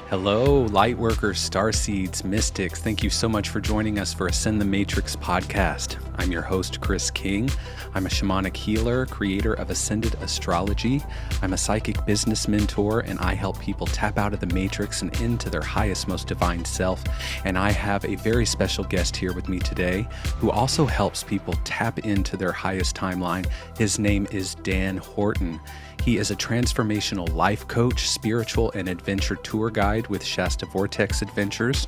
Hello, Lightworkers, Starseeds, Mystics. Thank you so much for joining us for Ascend the Matrix podcast. I'm your host, Chrys King. I'm a shamanic healer, creator of Ascended Astrology. I'm a psychic business mentor, and I help people tap out of the matrix and into their highest, most divine self. And I have a very special guest here with me today who also helps people tap into their highest timeline. His name is Dan Horton. He is a transformational life coach, spiritual and adventure tour guide with Shasta Vortex Adventures.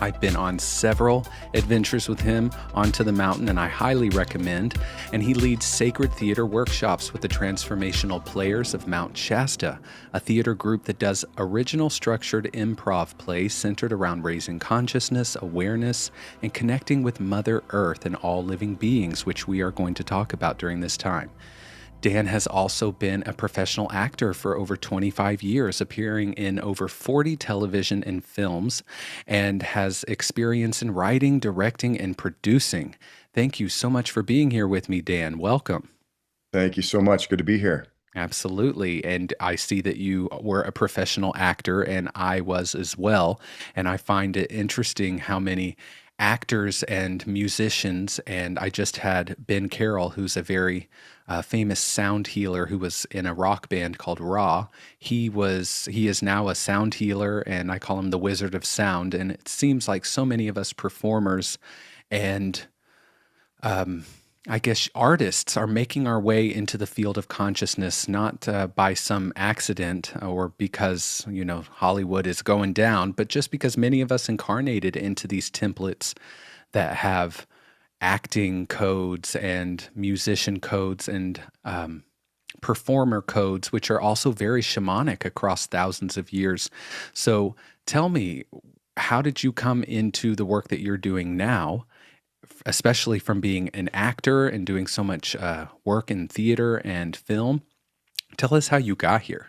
I've been on several adventures with him onto the mountain, and I highly recommend. And he leads sacred theater workshops with the Transformational Players of Mount Shasta, a theater group that does original structured improv plays centered around raising consciousness, awareness, and connecting with Mother Earth and all living beings, which we are going to talk about during this time. Dan has also been a professional actor for over 25 years, appearing in over 40 television and films, and has experience in writing, directing, and producing. Thank you so much for being here with me, Dan. Welcome. Thank you so much. Good to be here. Absolutely. And I see that you were a professional actor, and I was as well. And I find it interesting how many actors and musicians, and I just had Ben Carroll, who's a very famous sound healer who was in a rock band called Raw. He is now a sound healer, and I call him the Wizard of Sound. And it seems like so many of us performers and I guess artists are making our way into the field of consciousness, not by some accident or because, Hollywood is going down, but just because many of us incarnated into these templates that have acting codes and musician codes and performer codes, which are also very shamanic across thousands of years. So tell me, how did you come into the work that you're doing now, especially from being an actor and doing so much work in theater and film? Tell us how you got here.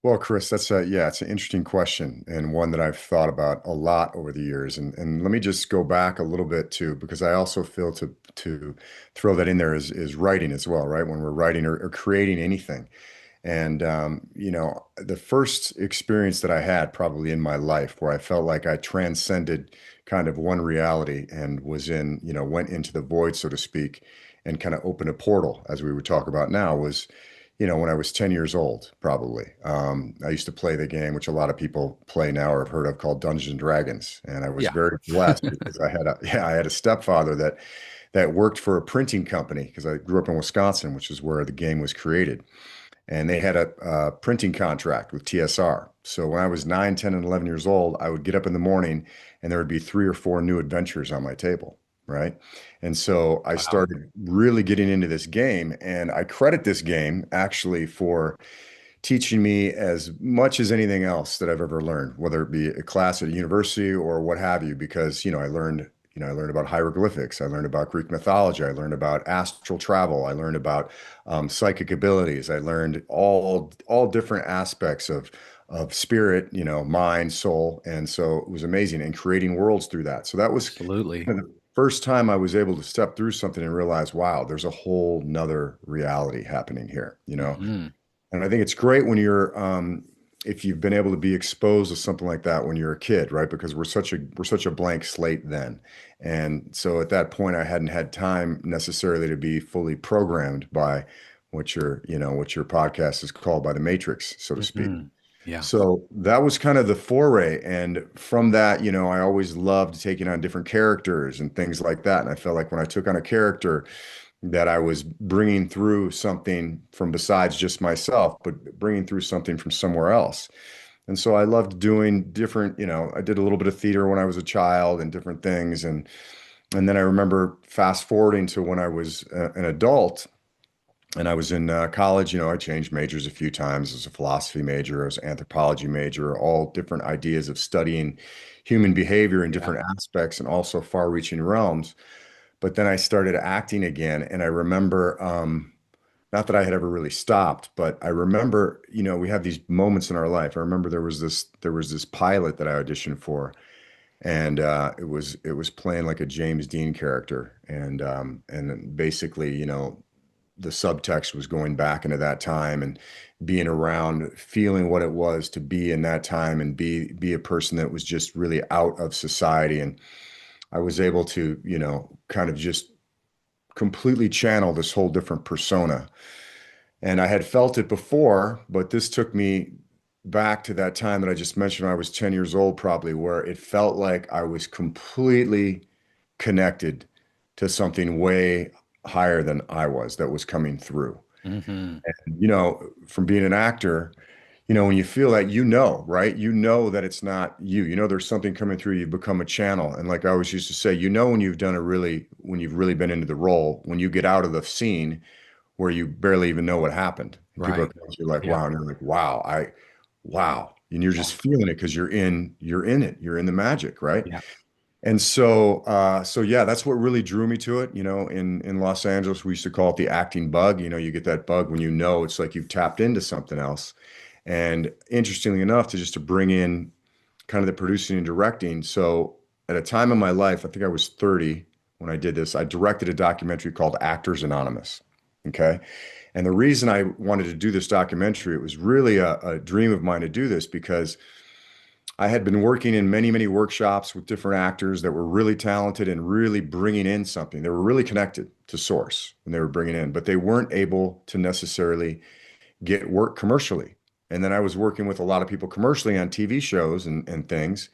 Well, Chris, it's an interesting question and one that I've thought about a lot over the years. And let me just go back a little bit too, because I also feel to throw that in there is writing as well, right? When we're writing or creating anything. And the first experience that I had probably in my life where I felt like I transcended kind of one reality and went into the void, so to speak, and kind of opened a portal, as we would talk about now, was when I was 10 years old, probably. I used to play the game, which a lot of people play now or have heard of, called Dungeons and Dragons. And I was Yeah. very blessed because I had a stepfather that worked for a printing company because I grew up in Wisconsin, which is where the game was created. And they had a printing contract with TSR. So when I was 9, 10, and 11 years old, I would get up in the morning and there would be 3 or 4 new adventures on my table, right? And so I Wow. started really getting into this game, and I credit this game actually for teaching me as much as anything else that I've ever learned, whether it be a class at a university or what have you, because, I learned about hieroglyphics. I learned about Greek mythology. I learned about astral travel. I learned about psychic abilities. I learned all different aspects of spirit, mind, soul. And so it was amazing, and creating worlds through that. So that was Absolutely. kind of the first time I was able to step through something and realize, wow, there's a whole nother reality happening here. Hmm. And I think it's great when if you've been able to be exposed to something like that when you're a kid, right? Because we're such a blank slate then. And so at that point, I hadn't had time necessarily to be fully programmed by what your podcast is called, by the Matrix, so to speak. Hmm. Yeah. So that was kind of the foray. And from that, I always loved taking on different characters and things like that. And I felt like when I took on a character, that I was bringing through something from besides just myself, but bringing through something from somewhere else. And so I loved doing different, I did a little bit of theater when I was a child and different things. And then I remember fast forwarding to when I was an adult and I was in college. I changed majors a few times. As a philosophy major, as an anthropology major, all different ideas of studying human behavior in Yeah. different aspects and also far-reaching realms. But then I started acting again, and I remember, not that I had ever really stopped, but I remember, we have these moments in our life. I remember there was this pilot that I auditioned for, and it was playing like a James Dean character, and then basically, the subtext was going back into that time and being around, feeling what it was to be in that time and be a person that was just really out of society. And I was able to, kind of just completely channel this whole different persona. And I had felt it before, but this took me back to that time that I just mentioned when I was 10 years old, probably, where it felt like I was completely connected to something way higher than I was that was coming through. Mm-hmm. And, from being an actor, when you feel that, right? You know that it's not you. There's something coming through, you've become a channel. And like I always used to say, when when you've really been into the role, when you get out of the scene where you barely even know what happened. And people are Right. coming to you like, Yeah. wow. And you're like, wow. And you're Yeah. just feeling it because you're in it. You're in the magic, right? Yeah. And so yeah, that's what really drew me to it. In Los Angeles, we used to call it the acting bug. You get that bug when it's like you've tapped into something else. And interestingly enough, to bring in kind of the producing and directing. So at a time in my life, I think I was 30 when I did this, I directed a documentary called Actors Anonymous. Okay. And the reason I wanted to do this documentary, it was really a dream of mine to do this because I had been working in many, many workshops with different actors that were really talented and really bringing in something. They were really connected to source when they were bringing in, but they weren't able to necessarily get work commercially. And then I was working with a lot of people commercially on TV shows and things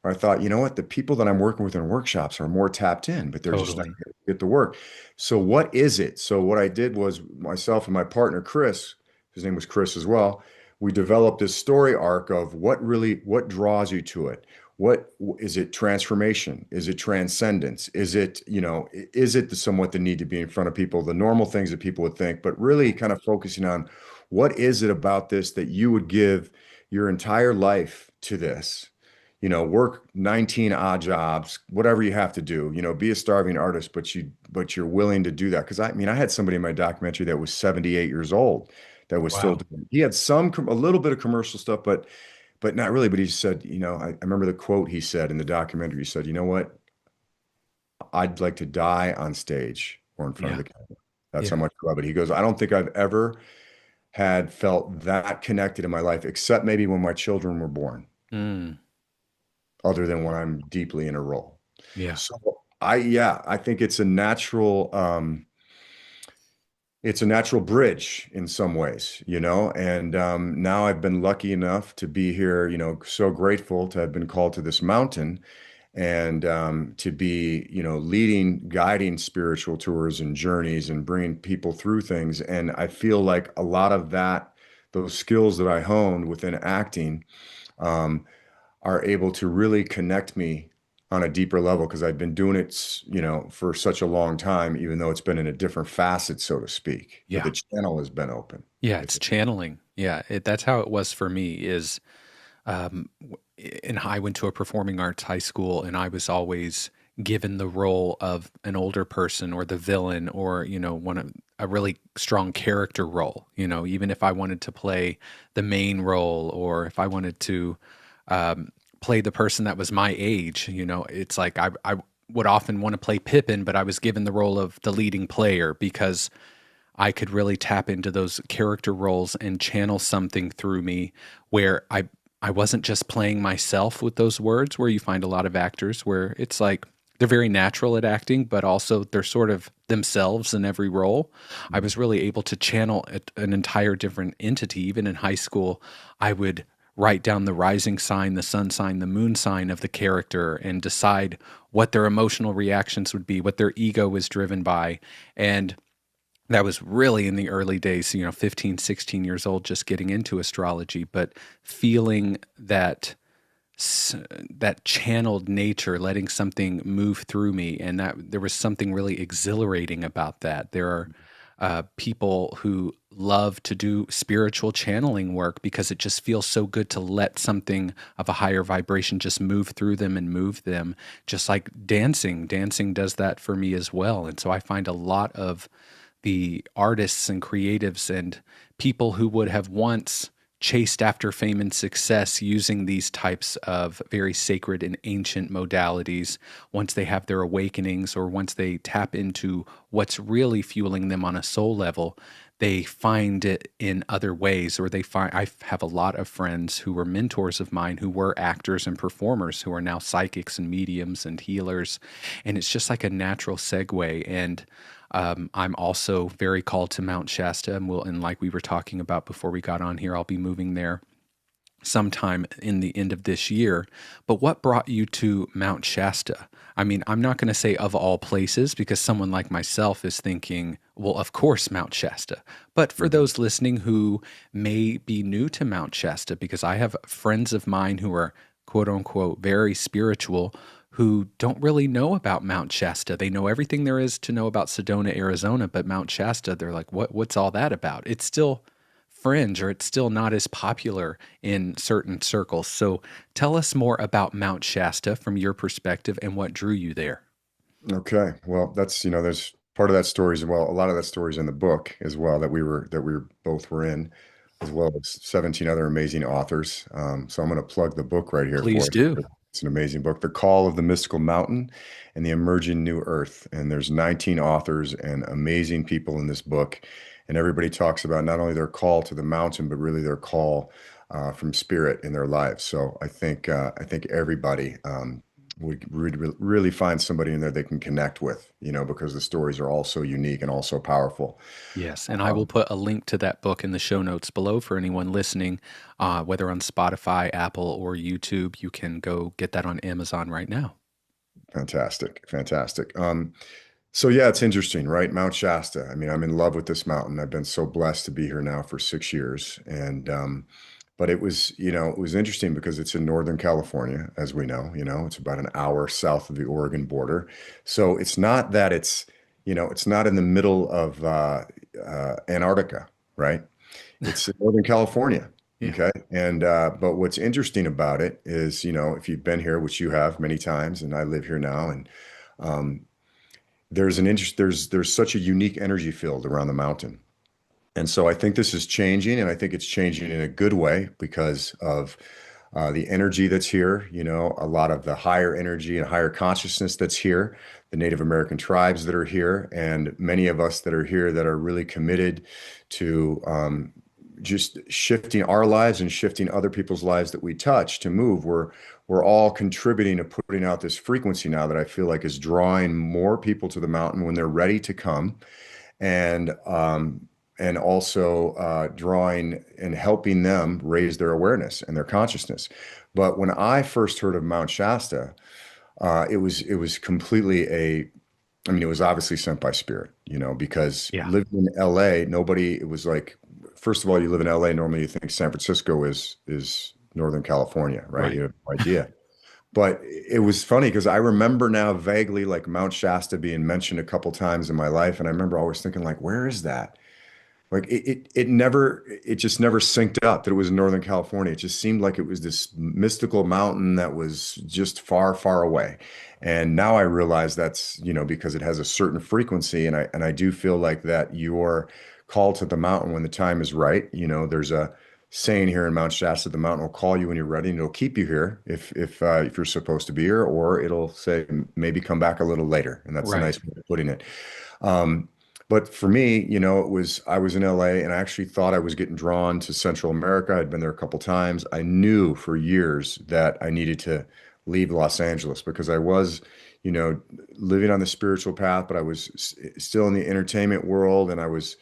where I thought, you know what, the people that I'm working with in workshops are more tapped in, but they're just not Totally. going to get the work. So what is it? So what I did was myself and my partner, Chrys, his name was Chrys as well, we developed this story arc of what draws you to it. What is it? Transformation? Is it transcendence? Is it somewhat the need to be in front of people, the normal things that people would think, but really kind of focusing on what is it about this that you would give your entire life to this? Work 19 odd jobs, whatever you have to do, be a starving artist, but you're willing to do that. Because I had somebody in my documentary that was 78 years old that was still Wow. doing, he had a little bit of commercial stuff, but not really. But he said, I remember the quote he said in the documentary. He said, you know what? I'd like to die on stage or in front of Yeah. the camera. That's how Yeah. much I love it. He goes, I don't think I've ever had felt that connected in my life, except maybe when my children were born, Mm. other than when I'm deeply in a role. Yeah. So yeah, I think it's a natural bridge in some ways, and now I've been lucky enough to be here, so grateful to have been called to this mountain and to be, leading, guiding spiritual tours and journeys and bringing people through things. And I feel like a lot of those skills that I honed within acting, um, are able to really connect me on a deeper level because I've been doing it, for such a long time, even though it's been in a different facet, so to speak. But Yeah. the channel has been open. Yeah. It's channeling. Yeah. That's how it was for me is, um, and I went to a performing arts high school and I was always given the role of an older person or the villain or, one of a really strong character role, even if I wanted to play the main role or if I wanted to, play the person that was my age, it's like I would often want to play Pippin, but I was given the role of the leading player because I could really tap into those character roles and channel something through me where I wasn't just playing myself with those words where you find a lot of actors where it's like they're very natural at acting, but also they're sort of themselves in every role. I was really able to channel an entire different entity. Even in high school, I would write down the rising sign, the sun sign, the moon sign of the character and decide what their emotional reactions would be, what their ego was driven by. And that was really in the early days, 15, 16 years old, just getting into astrology, but feeling that channeled nature, letting something move through me. And that there was something really exhilarating about that. There are people who love to do spiritual channeling work because it just feels so good to let something of a higher vibration just move through them and move them, just like dancing. Dancing does that for me as well. And so I find a lot of the artists and creatives and people who would have once chased after fame and success using these types of very sacred and ancient modalities, once they have their awakenings or once they tap into what's really fueling them on a soul level, they find it in other ways, or they find, I have a lot of friends who were mentors of mine who were actors and performers who are now psychics and mediums and healers. And it's just like a natural segue. And I'm also very called to Mount Shasta, and like we were talking about before we got on here, I'll be moving there sometime in the end of this year. But what brought you to Mount Shasta? I mean, I'm not going to say of all places because someone like myself is thinking, well, of course, Mount Shasta. But for Mhm. those listening who may be new to Mount Shasta, because I have friends of mine who are quote unquote very spiritual who don't really know about Mount Shasta. They know everything there is to know about Sedona, Arizona, but Mount Shasta, they're like, what's all that about? It's still fringe, or it's still not as popular in certain circles. So tell us more about Mount Shasta from your perspective and what drew you there. Okay. Well, that's, there's part of that story as well. A lot of that story is in the book as well that we both were in, as well as 17 other amazing authors. So I'm going to plug the book right here for Please us. do. It's an amazing book, The Call of the Mystical Mountain and the Emerging New Earth. And there's 19 authors and amazing people in this book. And everybody talks about not only their call to the mountain, but really their call from spirit in their lives. So I think everybody would really find somebody in there they can connect with, because the stories are all so unique and all so powerful. Yes, and I will Um, put a link to that book in the show notes below for anyone listening, whether on Spotify, Apple, or YouTube. You can go get that on Amazon right now. Fantastic, fantastic. So yeah, it's interesting, right? Mount Shasta. I mean, I'm in love with this mountain. I've been so blessed to be here now for 6 years, and but it was interesting because it's in Northern California, as we know. It's about an hour south of the Oregon border. So it's not that it's not in the middle of Antarctica, right? It's in Northern California. Yeah. Okay. And but what's interesting about it is, if you've been here, which you have many times, and I live here now, and um, there's such a unique energy field around the mountain. And so I think this is changing, and I think it's changing in a good way because of the energy that's here, a lot of the higher energy and higher consciousness that's here, the Native American tribes that are here, and many of us that are here that are really committed to just shifting our lives and shifting other people's lives that we touch to move. We're all contributing to putting out this frequency now that I feel like is drawing more people to the mountain when they're ready to come, and also drawing and helping them raise their awareness and their consciousness. But when I first heard of Mount Shasta, it was completely I mean, it was obviously sent by spirit, because Yeah. living in LA, it was like, first of all, you live in LA, normally you think San Francisco is Northern California, right? Right. You have no idea. But it was funny because I remember now vaguely like Mount Shasta being mentioned a couple times in my life. And I remember always thinking, like, where is that? Like it just never synced up that it was in Northern California. It just seemed like it was this mystical mountain that was just far, far away. And now I realize that's, because it has a certain frequency. And I do feel like that you're called to the mountain when the time is right. There's a saying here in Mount Shasta, the mountain will call you when you're ready, and it'll keep you here if you're supposed to be here, or it'll say maybe come back a little later. And that's a Right. nice way of putting it. Um, but for me, I was in LA, and I actually thought I was getting drawn to Central America. I'd been there a couple times. I knew for years that I needed to leave Los Angeles because I was, you know, living on the spiritual path, but I was still in the entertainment world, and I was,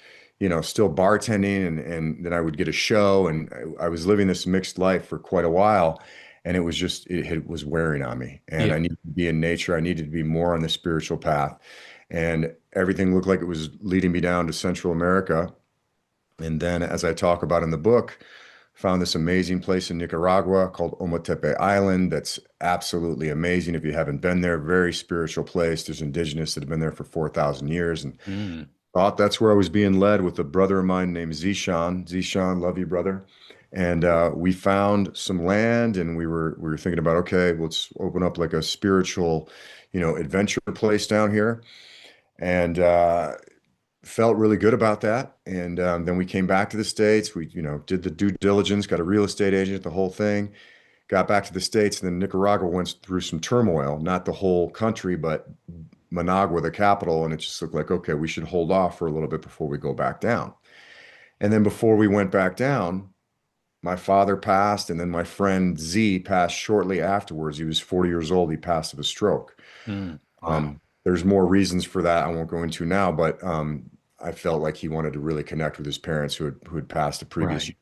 still bartending, and then I would get a show, and I was living this mixed life for quite a while. And it was wearing on me, and I Yeah. needed to be in nature. I needed to be more on the spiritual path, and everything looked like it was leading me down to Central America. And then, as I talk about in the book, found this amazing place in Nicaragua called Ometepe Island that's absolutely amazing. If you haven't been there, very spiritual place. There's indigenous that have been there for 4,000 years, and Mm. thought that's where I was being led with a brother of mine named Zishan. Zishan, love you, brother. And we found some land, and we were thinking about, okay, let's open up like a spiritual, adventure place down here. And felt really good about that. And then we came back to the States. We, did the due diligence, got a real estate agent, the whole thing. Got back to the States, and then Nicaragua went through some turmoil, not the whole country, but Managua, the capital. And it just looked like, okay, we should hold off for a little bit before we go back down. And then before we went back down, my father passed, and then my friend Z passed shortly afterwards. He was 40 years old. He passed of a stroke. Wow. There's more reasons for that I won't go into now, but I felt like he wanted to really connect with his parents who had passed the previous Right.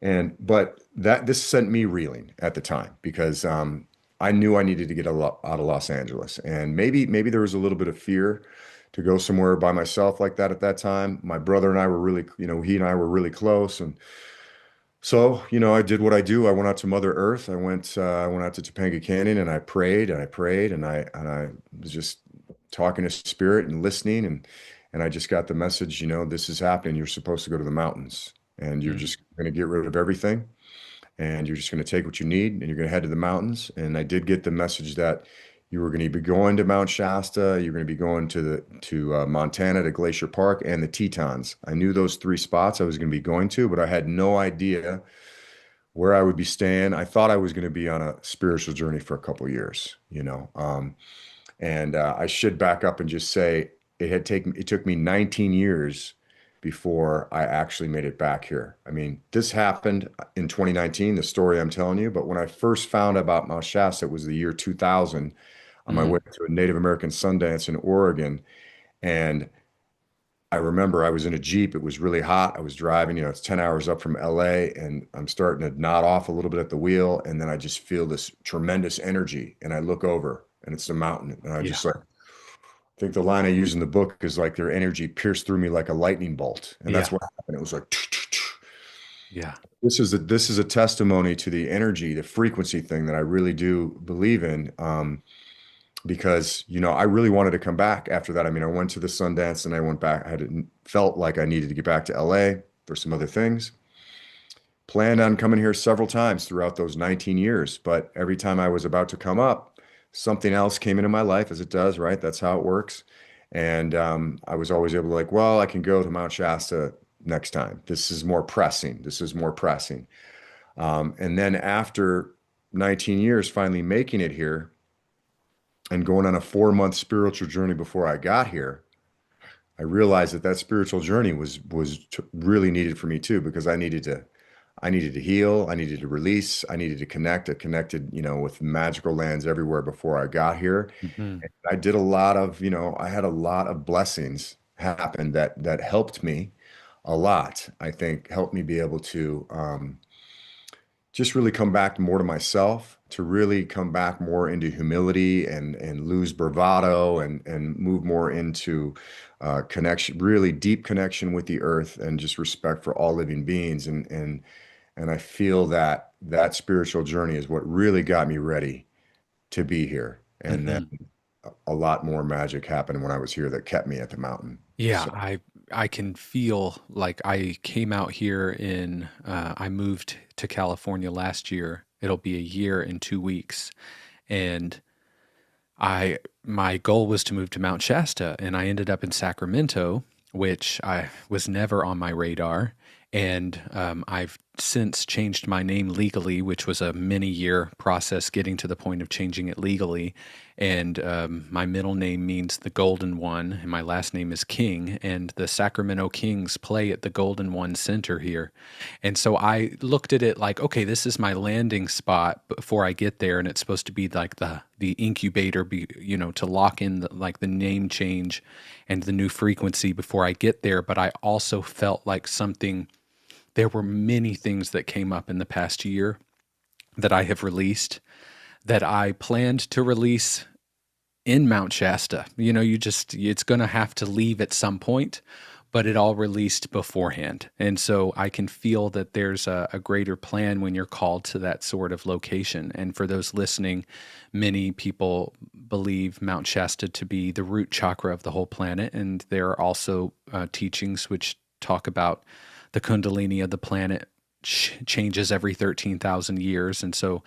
year. But this sent me reeling at the time because I knew I needed to get out of Los Angeles, and maybe there was a little bit of fear to go somewhere by myself like that at that time. My brother and I were really, he and I were really close, and so, I did what I do. I went out to Mother Earth. I went out to Topanga Canyon, and I prayed and I prayed, and I was just talking to spirit and listening, and I just got the message, this is happening. You're supposed to go to the mountains, and you're Mm. just going to get rid of everything, and you're just going to take what you need, and you're going to head to the mountains. And I did get the message that you were going to be going to Mount Shasta. You're going to be going to Montana, to Glacier Park, and the Tetons. I knew those three spots I was going to be going to, but I had no idea where I would be staying. I thought I was going to be on a spiritual journey for a couple of years, and I should back up and just say it took me 19 years before I actually made it back here. I mean, this happened in 2019, the story I'm telling you, but when I first found out about Mount Shasta, it was the year 2000 on my Mm. way to a Native American Sundance in Oregon. And I remember I was in a Jeep. It was really hot. I was driving, it's 10 hours up from LA, and I'm starting to nod off a little bit at the wheel. And then I just feel this tremendous energy. And I look over, and it's the mountain. And I Yeah. just like, I think the line I use in the book is like their energy pierced through me like a lightning bolt. And Yeah. that's what happened. It was like, Yeah. this is a testimony to the energy, the frequency thing that I really do believe in. Because I really wanted to come back after that. I mean, I went to the Sundance and I went back. I had felt like I needed to get back to LA for some other things. Planned on coming here several times throughout those 19 years, but every time I was about to come up, something else came into my life, as it does, right? That's how it works. And I was always able to like, well, I can go to Mount Shasta next time. This is more pressing. This is more pressing. And then after 19 years, finally making it here, and going on a 4-month spiritual journey before I got here, I realized that spiritual journey was really needed for me too, because I needed to heal, I needed to release, I needed to connect. I connected, with magical lands everywhere before I got here. Hmm. And I did a lot of, I had a lot of blessings happen that helped me a lot. I think helped me be able to just really come back more to myself, to really come back more into humility and lose bravado and move more into connection, really deep connection with the earth and just respect for all living beings. And I feel that spiritual journey is what really got me ready to be here. And then Hmm. a lot more magic happened when I was here that kept me at the mountain. Yeah, So I can feel like I came out here in I moved to California last year. It'll be a year in 2 weeks. And I my goal was to move to Mount Shasta, and I ended up in Sacramento, which I was never on my radar. And I've since changed my name legally, which was a many year process getting to the point of changing it legally. And my middle name means the Golden One, and my last name is King. And the Sacramento Kings play at the Golden One Center here. And so I looked at it like, okay, this is my landing spot before I get there, and it's supposed to be like the incubator, to lock in like the name change and the new frequency before I get there. But I also felt like there were many things that came up in the past year that I have released that I planned to release in Mount Shasta. It's going to have to leave at some point, but it all released beforehand. And so I can feel that there's a greater plan when you're called to that sort of location. And for those listening, many people believe Mount Shasta to be the root chakra of the whole planet. And there are also teachings which talk about the Kundalini of the planet changes every 13,000 years. And so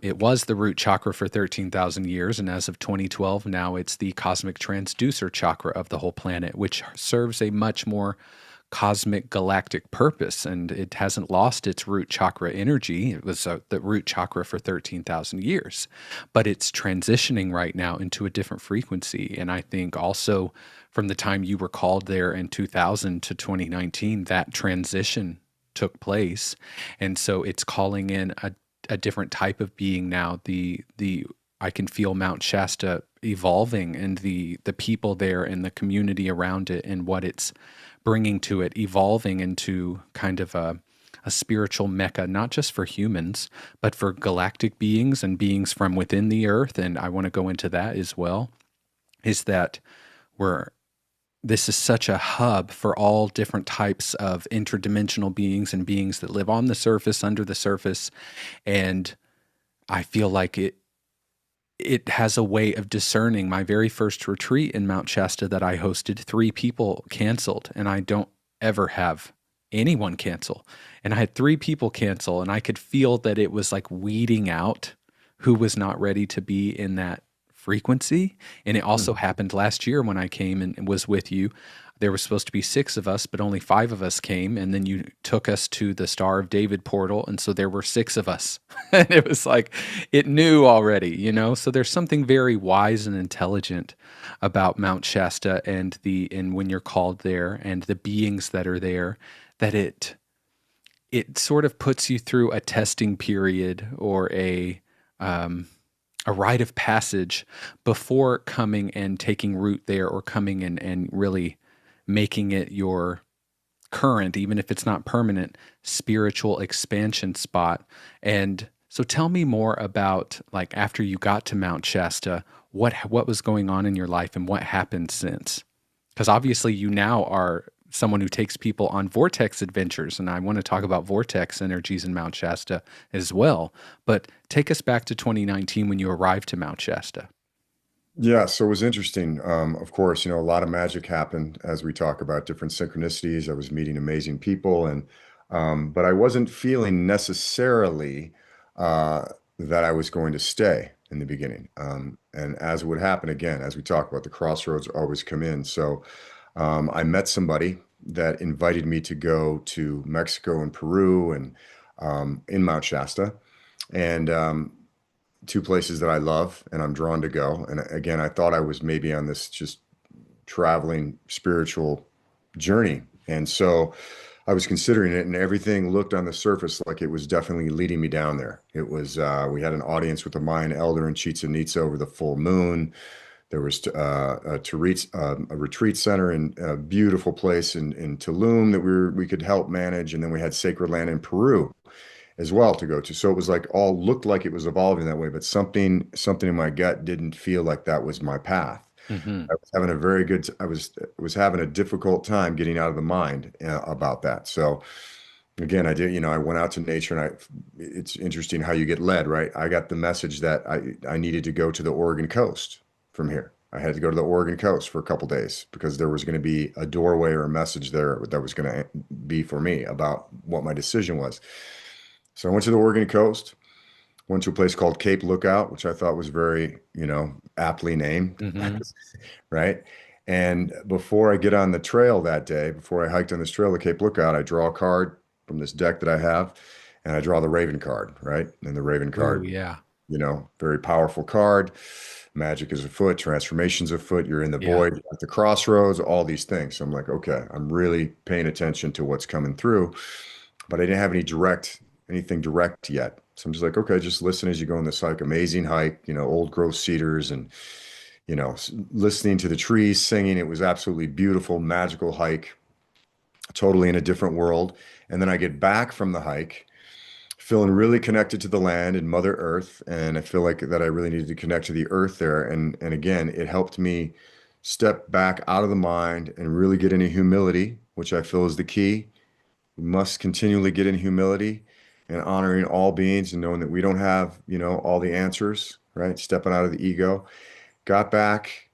it was the root chakra for 13,000 years. And as of 2012, now it's the cosmic transducer chakra of the whole planet, which serves a much more cosmic galactic purpose, and it hasn't lost its root chakra energy. It was the root chakra for 13,000 years, but it's transitioning right now into a different frequency. And I think also from the time you were called there in 2000 to 2019, that transition took place. And so it's calling in a different type of being now. The I can feel Mount Shasta evolving, and the people there and the community around it and what it's bringing to it, evolving into kind of a spiritual mecca, not just for humans, but for galactic beings and beings from within the earth. And I want to go into that as well, is that this is such a hub for all different types of interdimensional beings and beings that live on the surface, under the surface. And I feel like it has a way of discerning. My very first retreat in Mount Shasta that I hosted, 3 people canceled, and I don't ever have anyone cancel. And I had 3 people cancel, and I could feel that it was like weeding out who was not ready to be in that frequency. And it also happened last year when I came and was with you. There was supposed to be 6 of us, but only 5 of us came. And then you took us to the Star of David portal. And so there were 6 of us. And it was like, it knew already, you know? So there's something very wise and intelligent about Mount Shasta and when you're called there and the beings that are there, that it sort of puts you through a testing period or a rite of passage before coming and taking root there, or coming and really making it your current, even if it's not permanent, spiritual expansion spot. And so tell me more about, like, after you got to Mount Shasta, what was going on in your life and what happened since? Because obviously you now are someone who takes people on vortex adventures, and I want to talk about vortex energies in Mount Shasta as well. But take us back to 2019 when you arrived to Mount Shasta. Yeah, so it was interesting. Of course, a lot of magic happened as we talk about different synchronicities. I was meeting amazing people, and but I wasn't feeling necessarily uh, that I was going to stay in the beginning. And as would happen again, as we talk about, the crossroads always come in. So I met somebody that invited me to go to Mexico and Peru and in Mount Shasta. And 2 places that I love and I'm drawn to go. And again, I thought I was maybe on this just traveling spiritual journey. And so I was considering it, and everything looked on the surface like it was definitely leading me down there. It was, we had an audience with the Mayan elder in Chichen Itza over the full moon. There was a retreat center in a beautiful place in Tulum that we could help manage. And then we had sacred land in Peru as well to go to. So it was like all looked like it was evolving that way, but something in my gut didn't feel like that was my path. Mm-hmm. I was having a very good, I was having a difficult time getting out of the mind about that. So again, I went out to nature, and it's interesting how you get led, right? I got the message that I needed to go to the Oregon coast from here. I had to go to the Oregon coast for a couple days because there was going to be a doorway or a message there that was going to be for me about what my decision was. So I went to the Oregon coast, went to a place called Cape Lookout, which I thought was very, aptly named, Mm-hmm. right? And before I get on the trail that day, before I hiked on this trail to Cape Lookout, I draw a card from this deck that I have, and I draw the Raven card, right? And the Raven Oh, card, yeah. very powerful card. Magic is afoot, transformations afoot. You're in the Yeah. void, at the crossroads, all these things. So I'm like, okay, I'm really paying attention to what's coming through, but I didn't have anything direct yet. So I'm just like, okay, just listen as you go on this hike. Amazing hike, old growth cedars and, listening to the trees singing. It was absolutely beautiful, magical hike, totally in a different world. And then I get back from the hike, feeling really connected to the land and Mother Earth. And I feel like that I really needed to connect to the earth there. And again, it helped me step back out of the mind and really get into humility, which I feel is the key. We must continually get in humility and honoring all beings and knowing that we don't have, all the answers, right? Stepping out of the ego. Got back,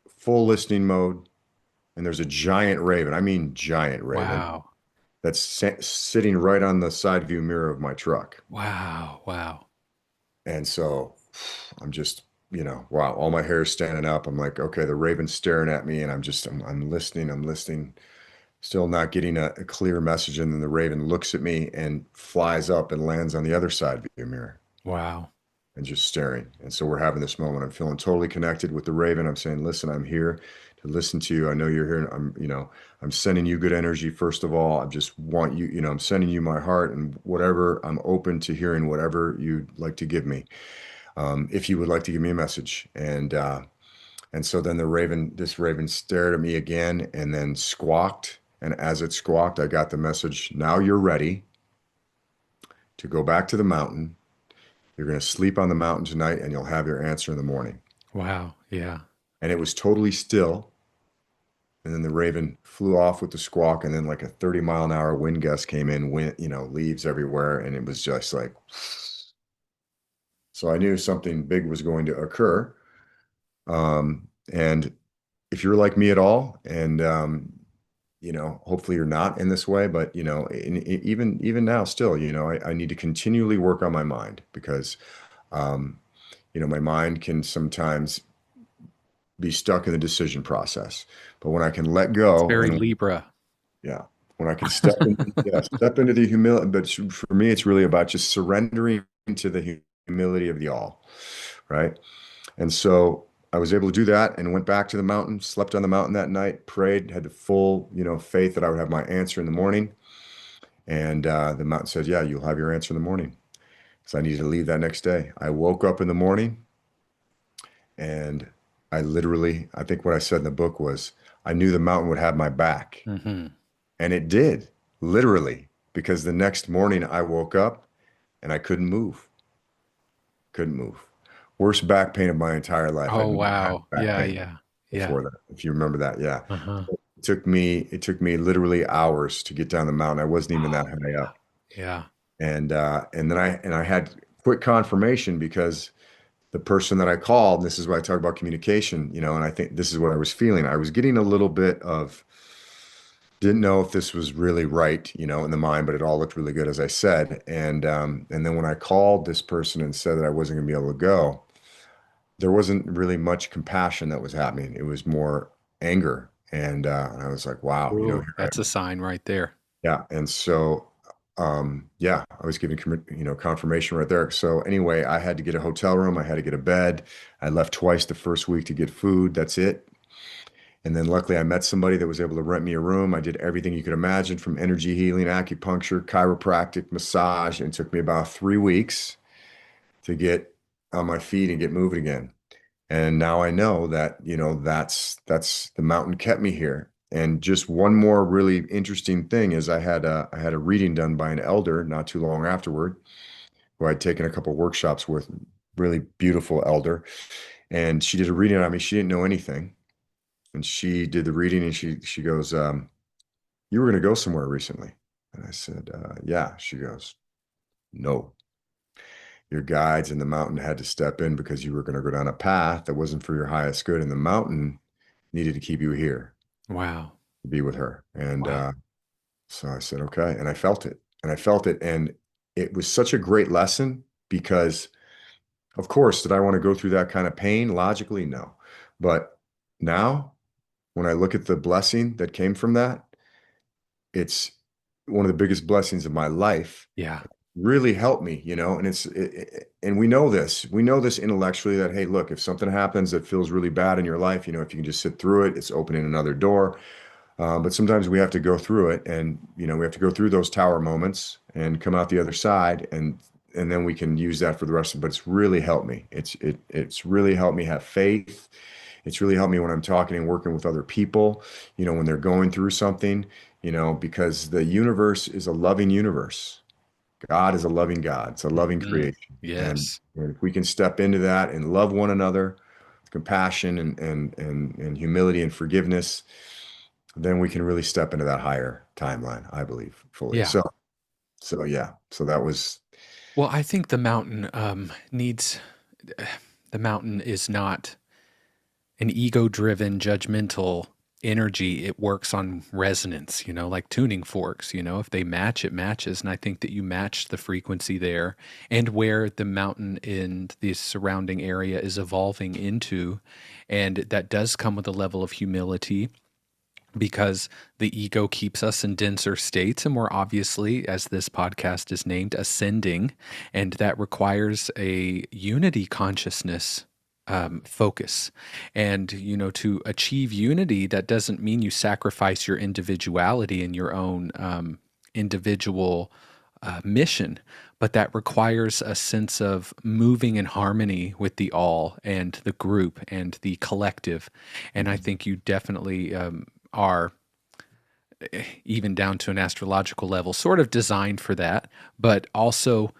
full listening mode, and there's a giant raven. I mean, giant raven Wow. that's sitting right on the side view mirror of my truck. Wow. Wow. And so I'm just, wow, all my hair is standing up. I'm like, okay, the raven's staring at me, and I'm listening, I'm listening, still not getting a clear message. And then the raven looks at me and flies up and lands on the other side view mirror Wow. and just staring. And so we're having this moment. I'm feeling totally connected with the raven. I'm saying, listen, I'm here to listen to you. I know you're here. I'm sending you good energy. First of all, I just want you, I'm sending you my heart and whatever. I'm open to hearing whatever you'd like to give me. If you would like to give me a message. And so then this raven stared at me again and then squawked. And as it squawked, I got the message. Now you're ready to go back to the mountain. You're going to sleep on the mountain tonight and you'll have your answer in the morning. Wow. Yeah. And it was totally still. And then the raven flew off with the squawk, and then like a 30-mile-an-hour wind gust came in, leaves everywhere. And it was just like, so I knew something big was going to occur. And if you're like me at all, and hopefully you're not in this way, but even now, still, I need to continually work on my mind because my mind can sometimes be stuck in the decision process. But when I can let It's go very and Libra. yeah, when I can step into the humility, but for me, it's really about just surrendering to the humility of the all, right? And so I was able to do that and went back to the mountain, slept on the mountain that night, prayed, had the full, faith that I would have my answer in the morning. And the mountain said, yeah, you'll have your answer in the morning. So I needed to leave that next day. I woke up in the morning and I think what I said in the book was, I knew the mountain would have my back. Mm-hmm. And it did, literally, because the next morning I woke up and I couldn't move. Couldn't move. Worst back pain of my entire life. Oh, I'd never had wow. back Yeah. pain Yeah. Yeah. before that, if you remember that. Yeah. Uh-huh. It took me literally hours to get down the mountain. I wasn't even that Oh, high yeah. up. Yeah. And then I had quick confirmation because the person that I called, and this is why I talk about communication, and I think this is what I was feeling. I was getting a little bit of didn't know if this was really right, in the mind, but it all looked really good, as I said. And then when I called this person and said that I wasn't going to be able to go, there wasn't really much compassion that was happening. It was more anger. And I was like, wow, Ooh, here I that's a am. sign right there. Yeah. And so, yeah, I was giving, confirmation right there. So anyway, I had to get a hotel room. I had to get a bed. I left twice the first week to get food. That's it. And then luckily I met somebody that was able to rent me a room. I did everything you could imagine from energy healing, acupuncture, chiropractic, massage. And it took me about 3 weeks to get on my feet and get moving again. And now I know that, that's the mountain kept me here. And just one more really interesting thing is I had a reading done by an elder not too long afterward, who I'd taken a couple workshops with, really beautiful elder. And she did a reading on me. She didn't know anything. And she did the reading and she goes, you were going to go somewhere recently. And I said, yeah. She goes, no, your guides in the mountain had to step in because you were going to go down a path that wasn't for your highest good. And the mountain needed to keep you here Wow. to be with her. And Wow. so I said, okay. And I felt it. And I felt it. And it was such a great lesson because, of course, did I want to go through that kind of pain? Logically, no. But now, when I look at the blessing that came from that, it's one of the biggest blessings of my life. Yeah. Really helped me, and and we know this intellectually that, hey, look, if something happens that feels really bad in your life, if you can just sit through it, it's opening another door. But sometimes we have to go through it, and we have to go through those tower moments and come out the other side, and then we can use that for the rest of it. But it's really helped me. It's really helped me have faith. It's really helped me when I'm talking and working with other people, when they're going through something, because the universe is a loving universe. God is a loving God. It's a loving Mhm. creation. And, Yes. and if we can step into that and love one another, compassion and humility and forgiveness, then we can really step into that higher timeline, I believe, fully. Yeah. So yeah. So that was Well, I think the mountain needs, the mountain is not an ego driven, judgmental energy, it works on resonance, like tuning forks, if they match, it matches. And I think that you matched the frequency there and where the mountain and the surrounding area is evolving into. And that does come with a level of humility because the ego keeps us in denser states. And we're obviously, as this podcast is named, ascending. And that requires a unity consciousness focus. And, to achieve unity, that doesn't mean you sacrifice your individuality and your own individual mission, but that requires a sense of moving in harmony with the all and the group and the collective. And I think you definitely are, even down to an astrological level, sort of designed for that, but also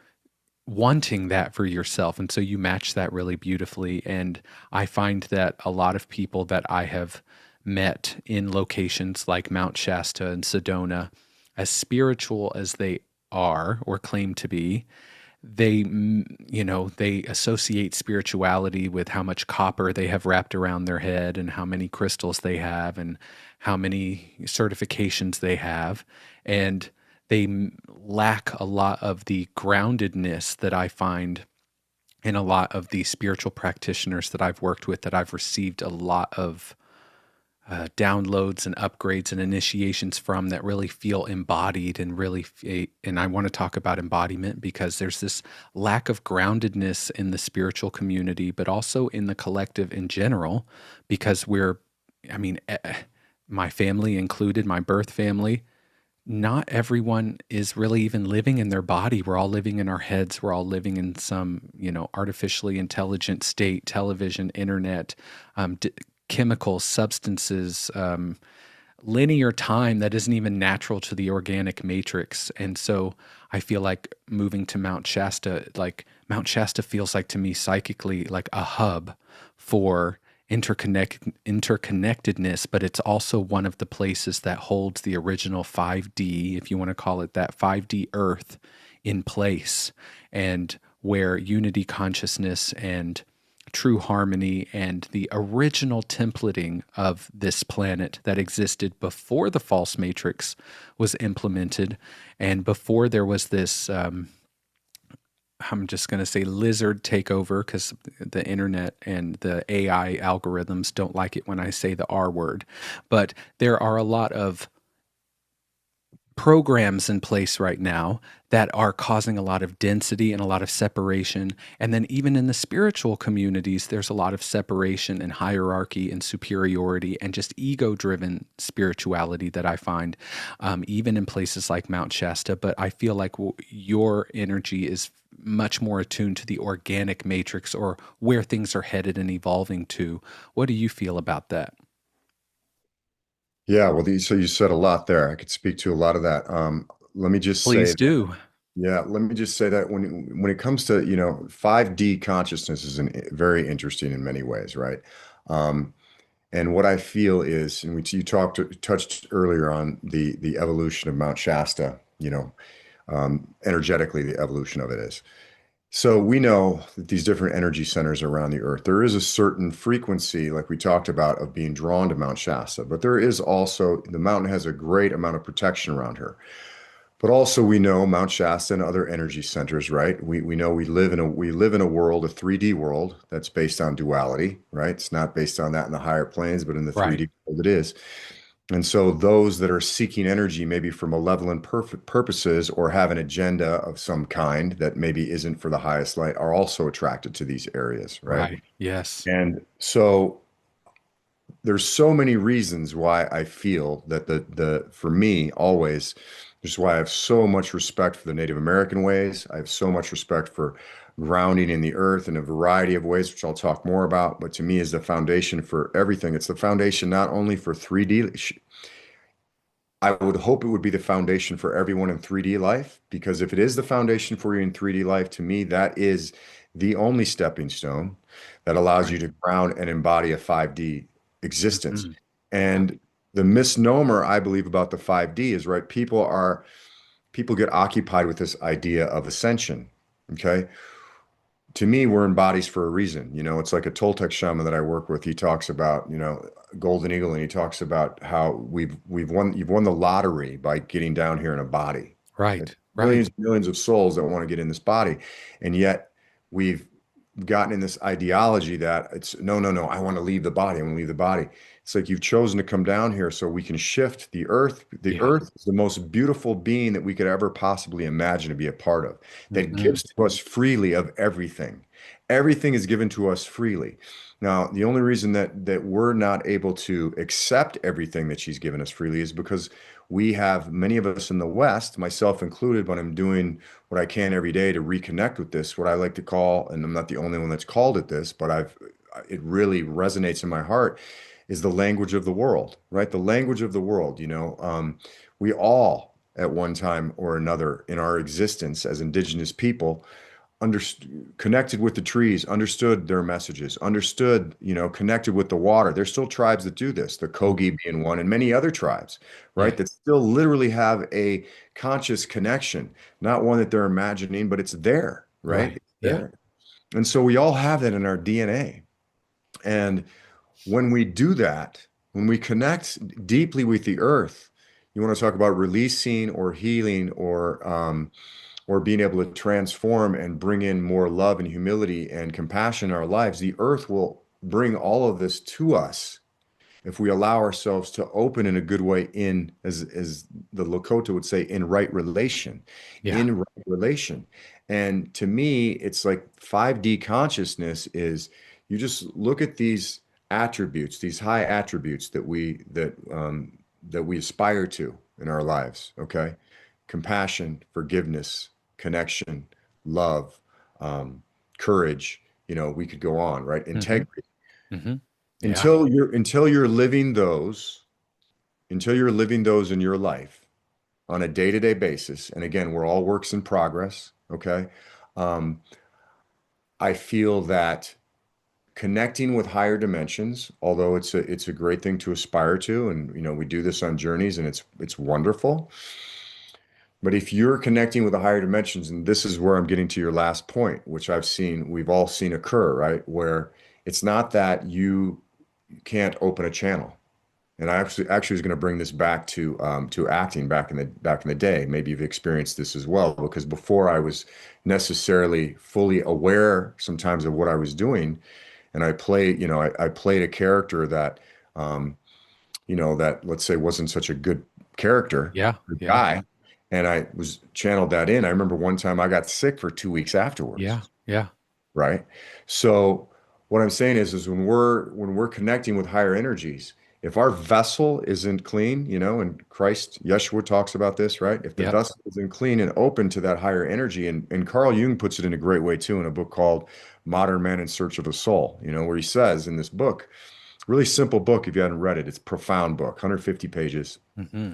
wanting that for yourself. And so you match that really beautifully. And I find that a lot of people that I have met in locations like Mount Shasta and Sedona, as spiritual as they are or claim to be, they associate spirituality with how much copper they have wrapped around their head and how many crystals they have and how many certifications they have. And they lack a lot of the groundedness that I find in a lot of the spiritual practitioners that I've worked with, that I've received a lot of downloads and upgrades and initiations from, that really feel embodied and and I want to talk about embodiment because there's this lack of groundedness in the spiritual community, but also in the collective in general, because my family included, my birth family, not everyone is really even living in their body. We're all living in our heads. We're all living in some, artificially intelligent state, television, internet, chemicals, substances, linear time that isn't even natural to the organic matrix. And so I feel like moving to Mount Shasta feels like to me psychically like a hub for interconnectedness, but it's also one of the places that holds the original 5D, if you want to call it that, 5D Earth in place, and where unity consciousness and true harmony and the original templating of this planet that existed before the false matrix was implemented and before there was this I'm just going to say lizard takeover, because the internet and the AI algorithms don't like it when I say the R word. But there are a lot of programs in place right now that are causing a lot of density and a lot of separation. And then even in the spiritual communities, there's a lot of separation and hierarchy and superiority and just ego-driven spirituality that I find, even in places like Mount Shasta. But I feel like your energy is much more attuned to the organic matrix, or where things are headed and evolving to. What do you feel about that? Yeah, well, so you said a lot there. I could speak to a lot of that. Let me just say Please do. Yeah, let me just say that when it comes to, 5D consciousness is very interesting in many ways, right? Um, and what I feel is, and you touched earlier on the evolution of Mount Shasta, energetically, the evolution of it is. So we know that these different energy centers around the earth, there is a certain frequency, like we talked about, of being drawn to Mount Shasta, but there is also, the mountain has a great amount of protection around her. But also we know Mount Shasta and other energy centers, right? We know we live in a world, a 3D world that's based on duality, right? It's not based on that in the higher planes, but in the Right. 3D world it is. And so those that are seeking energy, maybe for malevolent perfect purposes or have an agenda of some kind that maybe isn't for the highest light, are also attracted to these areas, right? Right. Yes. And so there's so many reasons why I feel that the for me always, this is why I have so much respect for the Native American ways. I have so much respect for grounding in the earth in a variety of ways, which I'll talk more about. But to me, is the foundation for everything. It's the foundation not only for 3D. I would hope it would be the foundation for everyone in 3D life, because if it is the foundation for you in 3D life, to me, that is the only stepping stone that allows you Right. to ground and embody a 5D existence. Mhm. Yeah. And the misnomer I believe about the 5D is, right, people get occupied with this idea of ascension. Okay. to me, we're in bodies for a reason. It's like a Toltec shaman that I work with. He talks about, Golden Eagle, and he talks about how you've won the lottery by getting down here in a body. Right. Right. Millions and millions of souls that want to get in this body. And yet we've gotten in this ideology that it's no, no, no, I want to leave the body. I want to leave the body. It's like you've chosen to come down here so we can shift the earth. The Yeah. earth is the most beautiful being that we could ever possibly imagine to be a part of, that Hmm. gives to us freely of everything. Everything is given to us freely. Now, the only reason that we're not able to accept everything that she's given us freely is because we have many of us in the West, myself included, but I'm doing what I can every day to reconnect with this, what I like to call, and I'm not the only one that's called it this, but it really resonates in my heart, is the language of the world, right? The language of the world, we all at one time or another in our existence as indigenous people connected with the trees, understood their messages, understood, connected with the water. There's still tribes that do this, the Kogi being one, and many other tribes, Yeah. right? That still literally have a conscious connection, not one that they're imagining, but it's there, right? Right. It's Yeah. there. And so we all have that in our DNA. And when we do that, when we connect deeply with the earth, you want to talk about releasing or healing or being able to transform and bring in more love and humility and compassion in our lives, the earth will bring all of this to us if we allow ourselves to open in a good way in, as the Lakota would say, in right relation, Yeah. in right relation. And to me, it's like 5D consciousness is you just look at these attributes, these high attributes that we aspire to in our lives, okay? Compassion, forgiveness, connection, love, courage, we could go on, right? Hmm. Integrity. Hmm. Yeah. Until you're living those in your life on a day-to-day basis, and again, we're all works in progress, okay? Um, I feel that connecting with higher dimensions, although it's a great thing to aspire to, and we do this on journeys, and it's wonderful. But if you're connecting with the higher dimensions, and this is where I'm getting to your last point, which we've all seen occur, right? Where it's not that you can't open a channel. And I actually was going to bring this back to acting back in the day. Maybe you've experienced this as well, because before I was necessarily fully aware sometimes of what I was doing, and I played a character that that let's say wasn't such a good character, Yeah. good Yeah. guy, and I was channeled that in. I remember one time I got sick for 2 weeks afterwards, Yeah. Yeah. right? So what I'm saying is when we're connecting with higher energies, if our vessel isn't clean, and Christ, Yeshua talks about this, right? If the Yep. vessel isn't clean and open to that higher energy, and Carl Jung puts it in a great way too in a book called Modern Man in Search of a Soul, where he says in this book, really simple book if you haven't read it, it's a profound book, 150 pages. Hmm.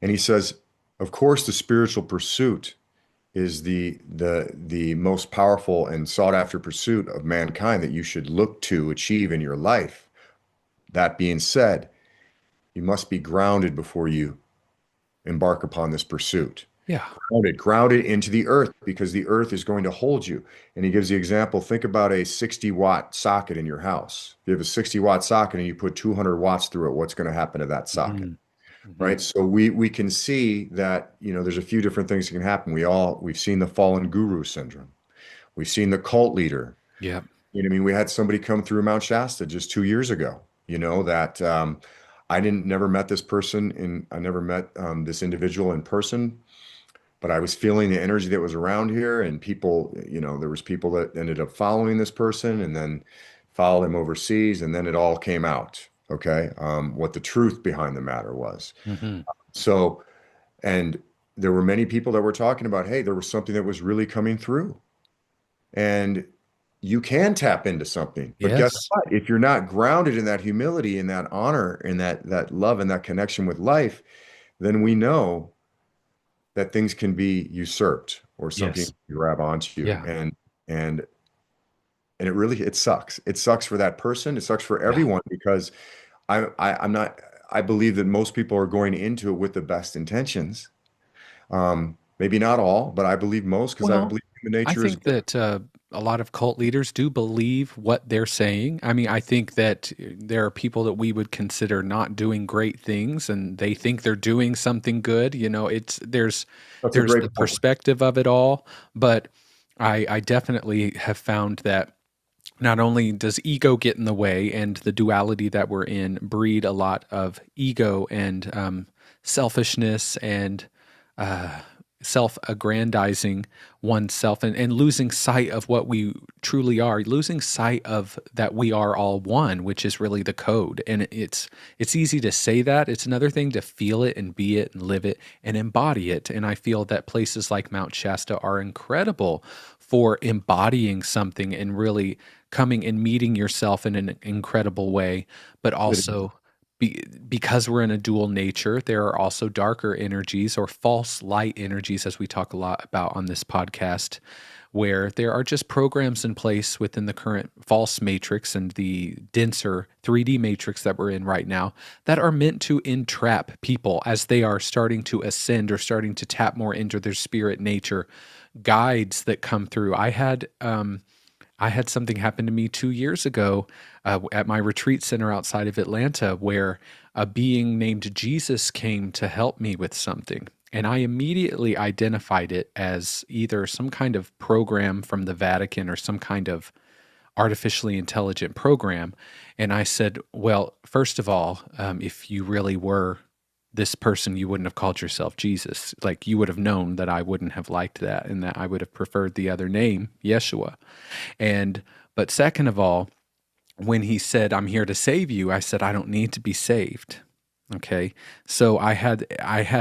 And he says, of course, the spiritual pursuit is the most powerful and sought after pursuit of mankind that you should look to achieve in your life. That being said, you must be grounded before you embark upon this pursuit. Yeah. Grounded into the earth because the earth is going to hold you. And he gives the example, think about a 60-watt socket in your house. If you have a 60-watt socket and you put 200 watts through it, what's going to happen to that socket? Hmm. Hmm. Right. So we can see that, there's a few different things that can happen. We've seen the fallen guru syndrome. We've seen the cult leader. Yep. I mean, we had somebody come through Mount Shasta just 2 years ago, that I never met this person I never met this individual in person, but I was feeling the energy that was around here, and people, there was people that ended up following this person and then followed him overseas, and then it all came out. Okay. What the truth behind the matter was. Hmm. So, and there were many people that were talking about, hey, there was something that was really coming through. And you can tap into something. But guess Yes. what? If you're not grounded in that humility, in that honor, in that love and that connection with life, then we know that things can be usurped or something Yes. can grab onto you. Yeah. And it sucks. It sucks for that person. It sucks for Yeah. everyone because I'm not, I believe that most people are going into it with the best intentions. Maybe not all, but I believe most because I Well, believe human I nature is think good. that a lot of cult leaders do believe what they're saying. I mean, I think that there are people that we would consider not doing great things and they think they're doing something good. You know, it's That's a there's great the point. perspective of it all, but I definitely have found that not only does ego get in the way and the duality that we're in breed a lot of ego and selfishness and uh, self-aggrandizing oneself and losing sight of what we truly are, losing sight of that we are all one, which is really the code. And it's easy to say that. It's another thing to feel it and be it and live it and embody it. And I feel that places like Mount Shasta are incredible for embodying something and really coming and meeting yourself in an incredible way, but It is. also because we're in a dual nature, there are also darker energies or false light energies, as we talk a lot about on this podcast, where there are just programs in place within the current false matrix and the denser 3D matrix that we're in right now that are meant to entrap people as they are starting to ascend or starting to tap more into their spirit nature. Guides that come through. I had something happen to me 2 years ago at my retreat center outside of Atlanta where a being named Jesus came to help me with something. And I immediately identified it as either some kind of program from the Vatican or some kind of artificially intelligent program. And I said, well, first of all, if you really were this person, you wouldn't have called yourself Jesus. Like you would have known that I wouldn't have liked that and that I would have preferred the other name, Yeshua. And but second of all, when he said, I'm here to save you, I said, I don't need to be saved. Okay. So I had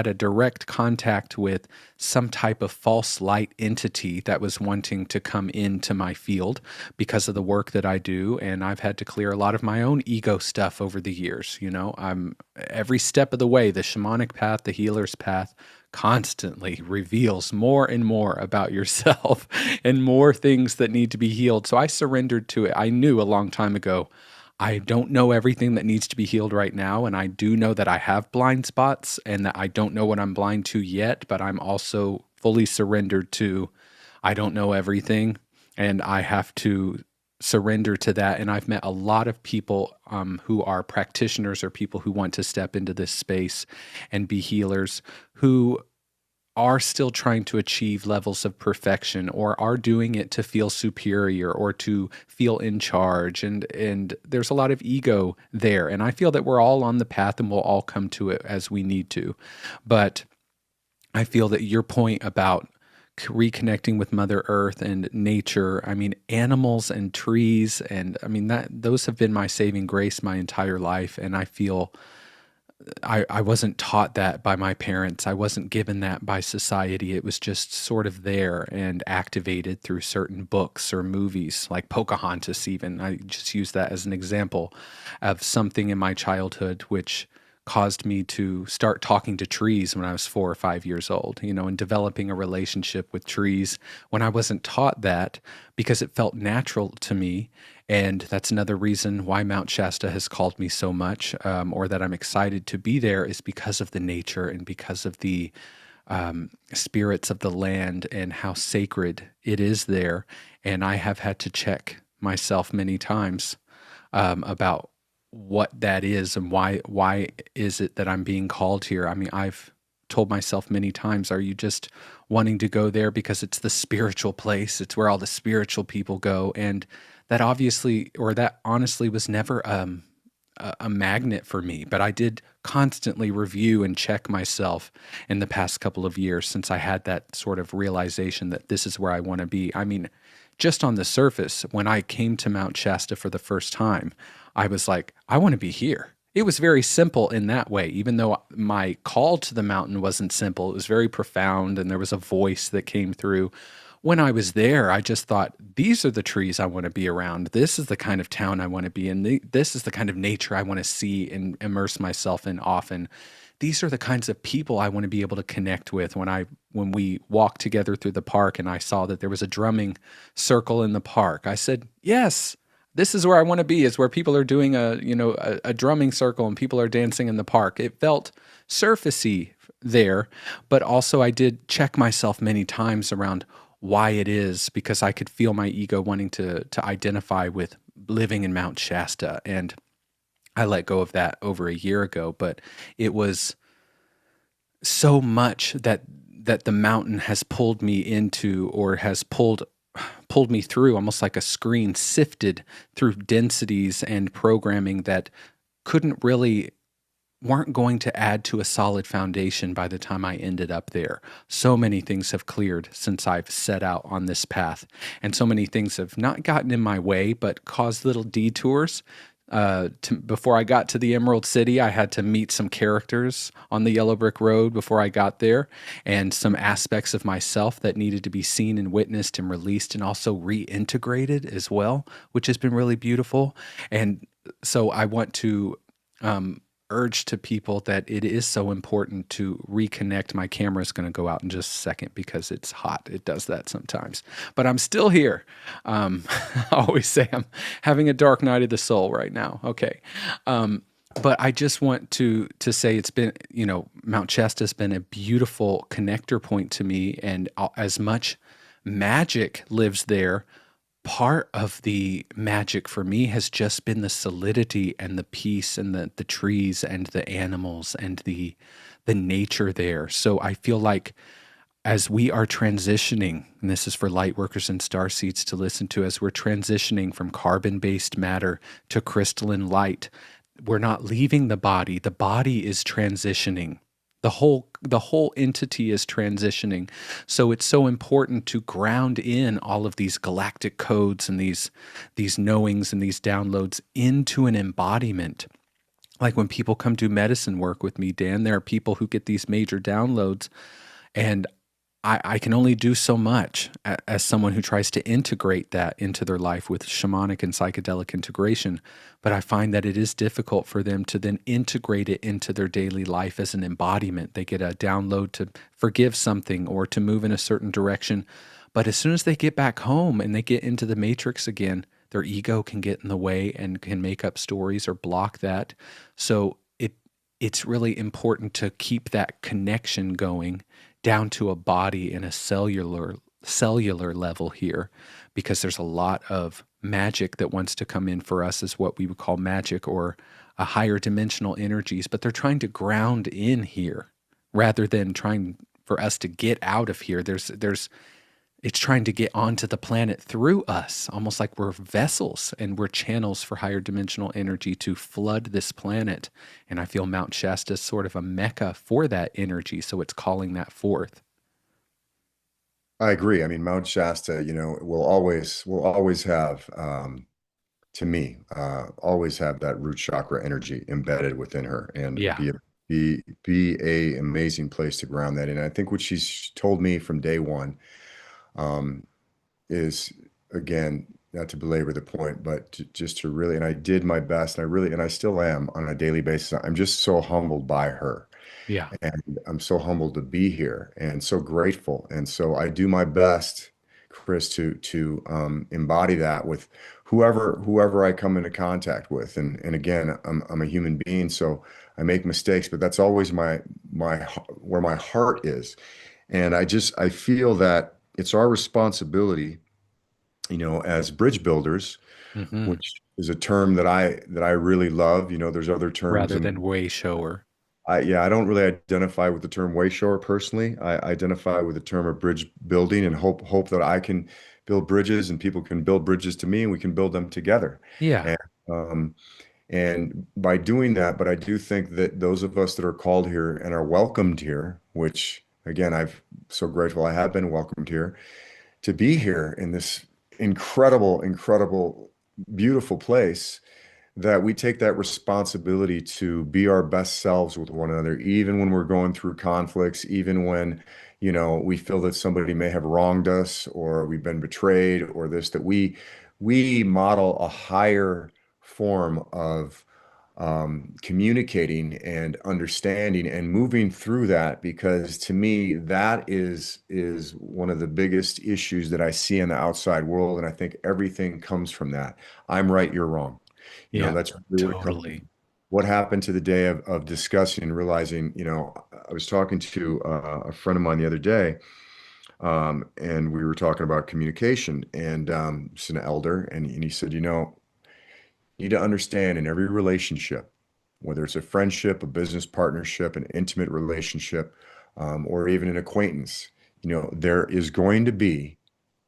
a direct contact with some type of false light entity that was wanting to come into my field because of the work that I do. And I've had to clear a lot of my own ego stuff over the years. You know, I'm every step of the way, the shamanic path, the healer's path constantly reveals more and more about yourself and more things that need to be healed. So I surrendered to it. I knew a long time ago I don't know everything that needs to be healed right now. And I do know that I have blind spots and that I don't know what I'm blind to yet, but I'm also fully surrendered to I don't know everything and I have to surrender to that. And I've met a lot of people who are practitioners or people who want to step into this space and be healers who are still trying to achieve levels of perfection or are doing it to feel superior or to feel in charge and there's a lot of ego there and I feel that we're all on the path and we'll all come to it as we need to, but I feel that your point about reconnecting with Mother Earth and nature, I mean animals and trees, and I mean that those have been my saving grace my entire life. And I feel I wasn't taught that by my parents. I wasn't given that by society. It was just sort of there and activated through certain books or movies, like Pocahontas, even. I just use that as an example of something in my childhood which caused me to start talking to trees when I was 4 or 5 years old, you know, and developing a relationship with trees when I wasn't taught that because it felt natural to me. And that's another reason why Mount Shasta has called me so much, or that I'm excited to be there, is because of the nature and because of the spirits of the land and how sacred it is there. And I have had to check myself many times about what that is and why is it that I'm being called here. I mean, I've told myself many times, are you just wanting to go there because it's the spiritual place? It's where all the spiritual people go. And that obviously, or that honestly was never a magnet for me, but I did constantly review and check myself in the past couple of years since I had that sort of realization that this is where I want to be. I mean, just on the surface, when I came to Mount Shasta for the first time, I was like, I want to be here. It was very simple in that way, even though my call to the mountain wasn't simple. It was very profound, and there was a voice that came through. When I was there, I just thought, these are the trees I want to be around. This is the kind of town I want to be in. This is the kind of nature I want to see and immerse myself in often. These are the kinds of people I want to be able to connect with. When we walked together through the park and I saw that there was a drumming circle in the park, I said, yes, this is where I want to be, is where people are doing a drumming circle and people are dancing in the park. It felt surfacey there, but also I did check myself many times around why it is, because I could feel my ego wanting to identify with living in Mount Shasta, and I let go of that over a year ago. But it was so much that the mountain has pulled me into, or has pulled me through, almost like a screen, sifted through densities and programming that couldn't really weren't going to add to a solid foundation by the time I ended up there. So many things have cleared since I've set out on this path, and so many things have not gotten in my way, but caused little detours. Before I got to the Emerald City, I had to meet some characters on the Yellow Brick Road before I got there, and some aspects of myself that needed to be seen and witnessed and released, and also reintegrated as well, which has been really beautiful. And so I want to urge to people that it is so important to reconnect. My camera is going to go out in just a second because it's hot. It does that sometimes, but I'm still here. I always say I'm having a dark night of the soul right now. Okay. But I just want to say it's been, Mount Shasta has been a beautiful connector point to me, and as much magic lives there, part of the magic for me has just been the solidity and the peace and the trees and the animals and the nature there. So I feel like as we are transitioning, and this is for light workers and star seeds to listen to, as we're transitioning from carbon-based matter to crystalline light, we're not leaving the body. The body is transitioning. The whole entity is transitioning. So it's so important to ground in all of these galactic codes and these knowings and these downloads into an embodiment. Like when people come do medicine work with me, Dan, there are people who get these major downloads, and I can only do so much as someone who tries to integrate that into their life with shamanic and psychedelic integration. But I find that it is difficult for them to then integrate it into their daily life as an embodiment. They get a download to forgive something or to move in a certain direction. But as soon as they get back home and they get into the matrix again, their ego can get in the way and can make up stories or block that. So it's really important to keep that connection going down to a body and a cellular level here, because there's a lot of magic that wants to come in for us as what we would call magic or a higher dimensional energies, but they're trying to ground in here rather than trying for us to get out of here. It's trying to get onto the planet through us, almost like we're vessels and we're channels for higher dimensional energy to flood this planet. And I feel Mount Shasta is sort of a mecca for that energy, so it's calling that forth. I agree. I mean, Mount Shasta, will always have, to me, always have that root chakra energy embedded within her, and Yeah. be a amazing place to ground that in. I think what she's told me from day one, um, is, again, not to belabor the point, but just to really, and I did my best, and I still am on a daily basis. I'm just so humbled by her, Yeah. and I'm so humbled to be here and so grateful. And so I do my best, Chris, to embody that with whoever I come into contact with. And again, I'm a human being, so I make mistakes, but that's always where my heart is. And I feel that it's our responsibility, as bridge builders, Hmm. which is a term that I really love. There's other terms, Rather and than way shower. I don't really identify with the term wayshower personally. I identify with the term of bridge building, and hope that I can build bridges and people can build bridges to me, and we can build them together. Yeah. And by doing that, but I do think that those of us that are called here and are welcomed here, which again, I'm so grateful I have been welcomed here, to be here in this incredible, incredible, beautiful place, that we take that responsibility to be our best selves with one another, even when we're going through conflicts, even when, we feel that somebody may have wronged us or we've been betrayed or this, that we model a higher form of communicating and understanding and moving through that, because to me that is one of the biggest issues that I see in the outside world, and I think everything comes from that. I'm right, you're wrong. Yeah. That's really what it comes Totally. from. What happened to the day of discussing and realizing, I was talking to a friend of mine the other day, and we were talking about communication, and it's an elder, and he said, you need to understand in every relationship, whether it's a friendship, a business partnership, an intimate relationship, or even an acquaintance, there is going to be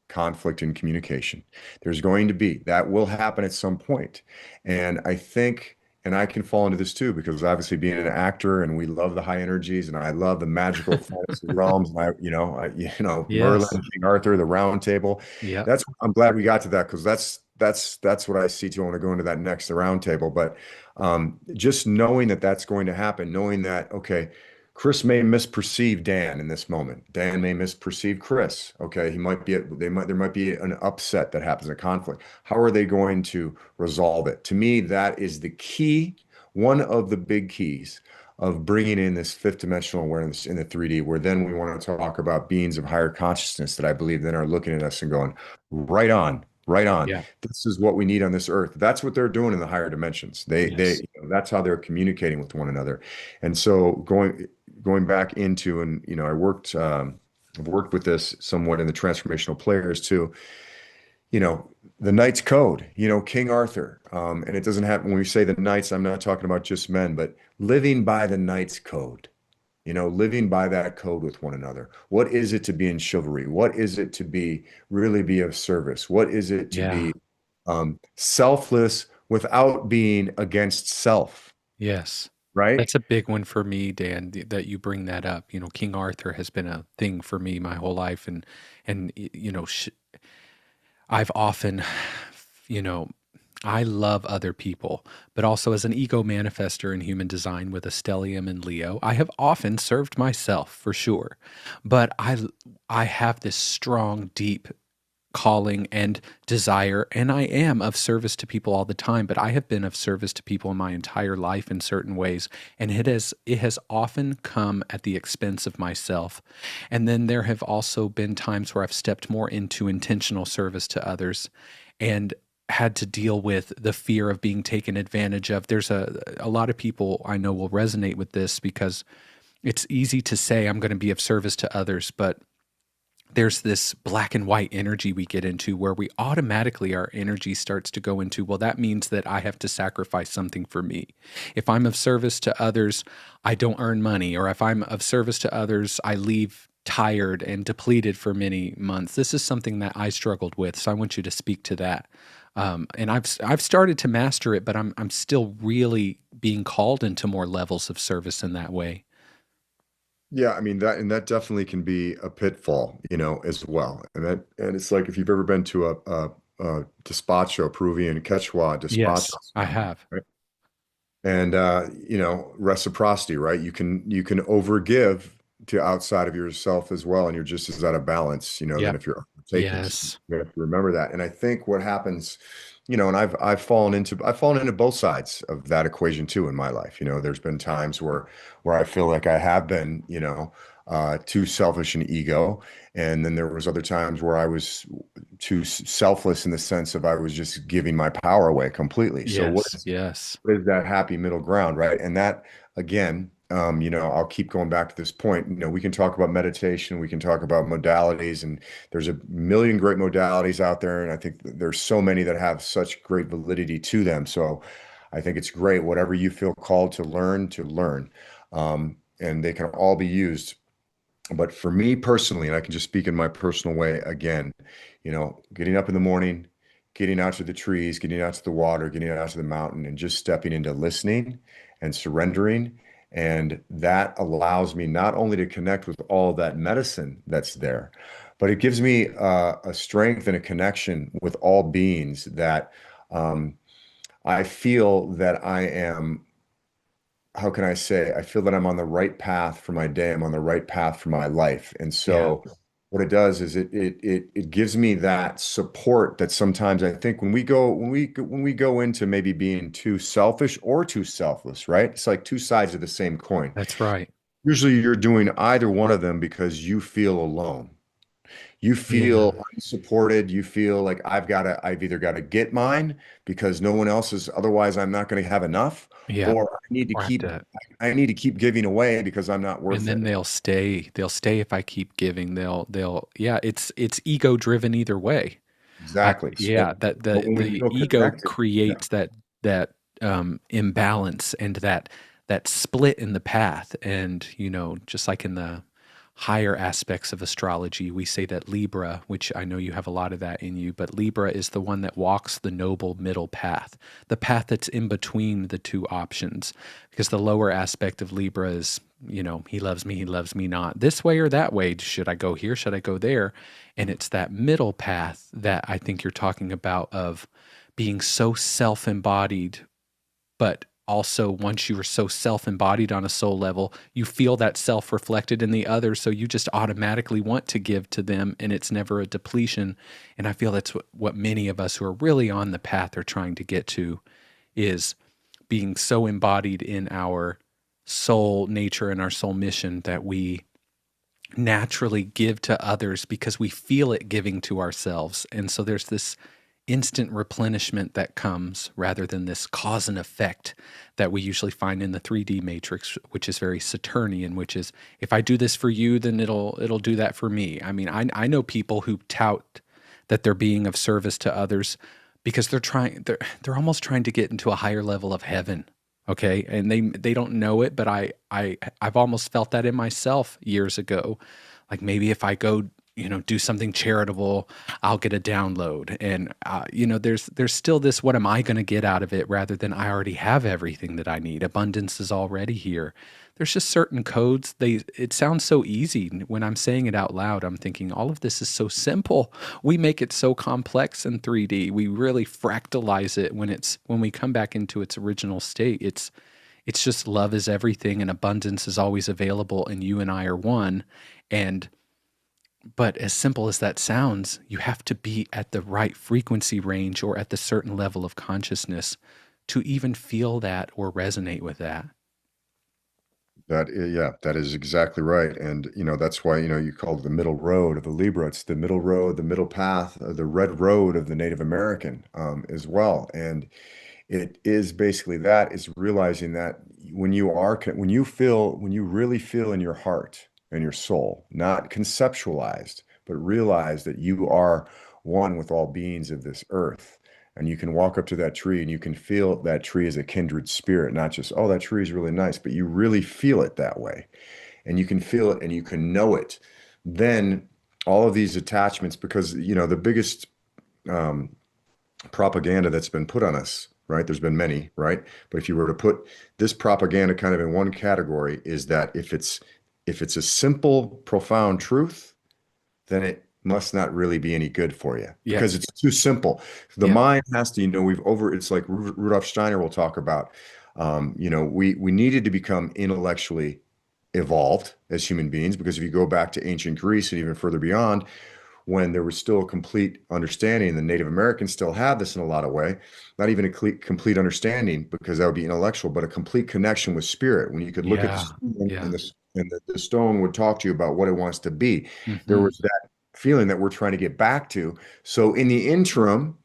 conflict in communication. There's going to be, that will happen at some point. And I think, and I can fall into this too, because obviously being an actor and we love the high energies and I love the magical fantasy realms. And Merlin, Yes. King Arthur, the Round Table. Yep. I'm glad we got to that because that's what I see too. I want to go into that next, the Round Table. But just knowing that that's going to happen, knowing that, okay, Chrys may misperceive Dan in this moment. Dan may misperceive Chrys. Okay, there might be an upset that happens, a conflict. How are they going to resolve it? To me, that is the key, one of the big keys of bringing in this fifth dimensional awareness in the 3D, where then we want to talk about beings of higher consciousness that I believe then are looking at us and going, right on, right on. Yeah. This is what we need on this earth. That's what they're doing in the higher dimensions. Yes. That's how they're communicating with one another. And so going back into, and I've worked with this somewhat in the transformational players too. The Knight's Code, King Arthur. And it doesn't happen when we say the knights, I'm not talking about just men, but living by the Knight's Code, living by that code with one another. What is it to be in chivalry? What is it to really be of service? What is it to Yeah. be selfless without being against self, Yes. right? That's a big one for me, Dan, that you bring that up. King Arthur has been a thing for me my whole life, and I've often, you know, I love other people, but also as an ego manifester in human design with a stellium and Leo, I have often served myself for sure. But I have this strong, deep calling and desire, and I am of service to people all the time, but I have been of service to people in my entire life in certain ways, and it has often come at the expense of myself. And then there have also been times where I've stepped more into intentional service to others and had to deal with the fear of being taken advantage of. There's a lot of people I know will resonate with this because it's easy to say I'm going to be of service to others, but there's this black and white energy we get into where we automatically, our energy starts to go into, well, that means that I have to sacrifice something for me. If I'm of service to others, I don't earn money. Or if I'm of service to others, I leave tired and depleted for many months. This is something that I struggled with. So I want you to speak to that. And I've started to master it, but I'm still really being called into more levels of service in that way. Yeah, I mean that definitely can be a pitfall, as well. And it's like if you've ever been to a despacho, Peruvian Quechua despacho, Yes, I have. right? And reciprocity, right? You can overgive to outside of yourself as well, and you're just as out of balance, than Yep. if you're taking. So Yes. you have to remember that. And I think what happens, and I've fallen into both sides of that equation too in my life. There's been times where I feel like I have been, too selfish and ego, and then there was other times where I was too selfless in the sense of I was just giving my power away completely. So Yes. Yes. what is that happy middle ground, right? And that again, I'll keep going back to this point. We can talk about meditation, we can talk about modalities, and there's a million great modalities out there, and I think there's so many that have such great validity to them. So I think it's great, whatever you feel called to learn. And they can all be used. But for me personally, and I can just speak in my personal way again, getting up in the morning, getting out to the trees, getting out to the water, getting out to the mountain, and just stepping into listening and surrendering. And that allows me not only to connect with all that medicine that's there, but it gives me a strength and a connection with all beings that um, I feel that I am, how can I say, I feel that I'm on the right path for my day. I'm on the right path for my life. And Yeah. so what it does is it gives me that support that sometimes I think when we go into maybe being too selfish or too selfless, right? It's like two sides of the same coin. That's right. Usually you're doing either one of them because you feel alone. You Yeah. feel unsupported. You feel like I've either got to get mine because no one else is, otherwise I'm not going to have enough, Yeah. or Or have to, I need to keep giving away because I'm not and worth then it. they'll stay if I keep giving. Yeah, it's ego driven either way. Exactly. Yeah, So, that but when we the feel ego connected, yeah, creates that imbalance and that split in the path. And just like in the higher aspects of astrology, we say that Libra, which I know you have a lot of that in you, but Libra is the one that walks the noble middle path, the path that's in between the two options. Because the lower aspect of Libra is, he loves me not, this way or that way. Should I go here? Should I go there? And it's that middle path that I think you're talking about, of being so self embodied, but also once you are so self embodied on a soul level, you feel that self reflected in the other. So you just automatically want to give to them, and it's never a depletion. And I feel that's what many of us who are really on the path are trying to get to, is being so embodied in our soul nature and our soul mission that we naturally give to others because we feel it giving to ourselves. And so there's this instant replenishment that comes, rather than this cause and effect that we usually find in the 3D matrix, which is very Saturnian, which is, if I do this for you, then it'll do that for me. I mean, I know people who tout that they're being of service to others because they're almost trying to get into a higher level of heaven. Okay. And they don't know it, but I've almost felt that in myself years ago. Like, maybe if I go, do something charitable, I'll get a download. And there's still this, what am I going to get out of it, rather than I already have everything that I need. Abundance is already here. There's just certain codes. It sounds so easy. When I'm saying it out loud, I'm thinking all of this is so simple. We make it so complex in 3D. We really fractalize it when we come back into its original state. It's just love is everything, and abundance is always available, and you and I are one. And but as simple as that sounds, you have to be at the right frequency range or at the certain level of consciousness to even feel that or resonate with that. yeah, that is exactly right. And, that's why, you call it the middle road of the Libra. It's the middle road, the middle path, the red road of the Native American, as well. And it is basically that, is realizing that when you really feel in your heart and your soul, not conceptualized, but realize that you are one with all beings of this earth. And you can walk up to that tree and you can feel that tree as a kindred spirit, not just, oh, that tree is really nice, but you really feel it that way. And you can feel it and you can know it. Then all of these attachments, because, the biggest um, propaganda that's been put on us, right? There's been many, right? But if you were to put this propaganda kind of in one category, is that if it's a simple, profound truth, then it must not really be any good for you Yeah. because it's too simple. The Yeah. mind has to, it's like Rudolf Steiner will talk about, we needed to become intellectually evolved as human beings, because if you go back to ancient Greece and even further beyond, when there was still a complete understanding, the Native Americans still had this in a lot of way, not even a complete understanding because that would be intellectual, but a complete connection with spirit. When you could look at the Yeah. stone Yeah. and the stone would talk to you about what it wants to be. There Hmm. was that feeling that we're trying to get back to. So in the interim,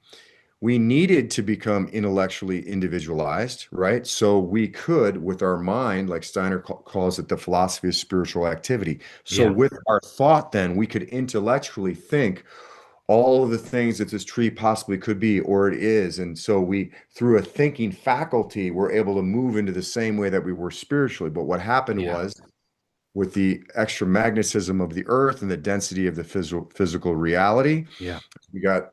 we needed to become intellectually individualized, right? So we could, with our mind, like Steiner calls it, the philosophy of spiritual activity. So Yeah. with our thought, then we could intellectually think all of the things that this tree possibly could be or it is. And so we, through a thinking faculty, were able to move into the same way that we were spiritually. But what happened Yeah. was, with the extra magnetism of the earth and the density of the physical reality, Yeah. we got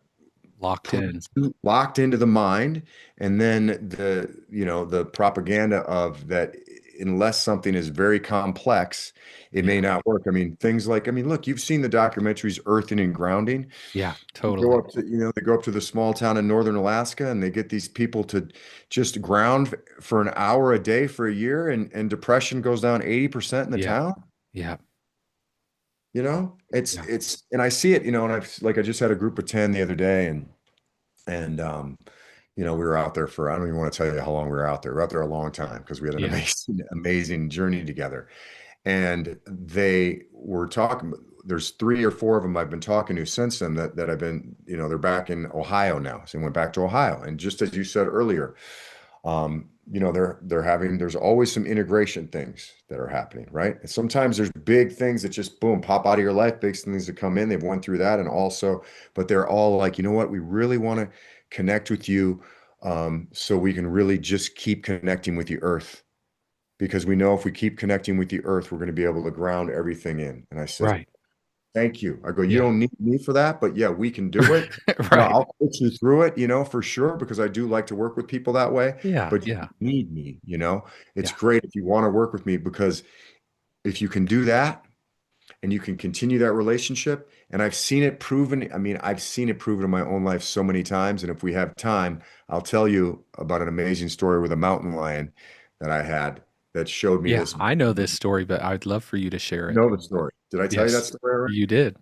Locked in. locked into the mind. And then the propaganda of that, unless something is very complex, it may Yeah. not work. I mean, things like, look, you've seen the documentaries Earthing and Grounding. Yeah. You go Totally. up to, they go up to the small town in northern Alaska and they get these people to just ground for an hour a day for a year, and depression goes down 80% in the Yeah. town. Yeah. It's Yeah. it's and I see it, and I just had a group of 10 the other day, and we were out there for, I don't even want to tell you how long we were out there. We were out there a long time because we had an Yeah. amazing, amazing journey together. And they were talking. there's 3 or 4 of them I've been talking to since then that I've been, they're back in Ohio now. So they went back to Ohio. And just as you said earlier, they're having, there's always some integration things that are happening, right? And sometimes there's big things that just boom, pop out of your life, big things that come in. They've went through that. And also, but they're all like, you know what, we really want to connect with you, so we can really just keep connecting with the earth. Because we know if we keep connecting with the earth, we're going to be able to ground everything in. And I said, Right. thank you. I go, you Yeah. don't need me for that, but yeah, we can do it. Right. I'll coach you through it, for sure, because I do like to work with people that way, Yeah. but you Yeah. need me. It's Yeah. great if you want to work with me, because if you can do that and you can continue that relationship, and I've seen it proven, I mean, I've seen it proven in my own life so many times. And if we have time, I'll tell you about an amazing story with a mountain lion that I had that showed me Yeah. this. I know this story, but I'd love for you to share it. Know the story. Did I tell you that Yes, story already? you did.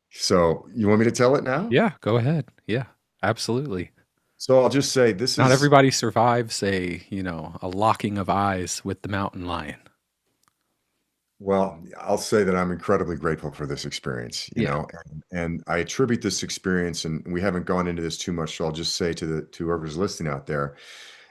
So you want me to tell it now? Yeah. Go ahead. Yeah. Absolutely. So I'll just say this Not is, everybody survives a locking of eyes with the mountain lion. well, I'll say that I'm incredibly grateful for this experience, Yeah. and I attribute this experience, and we haven't gone into this too much, so I'll just say to whoever's listening out there,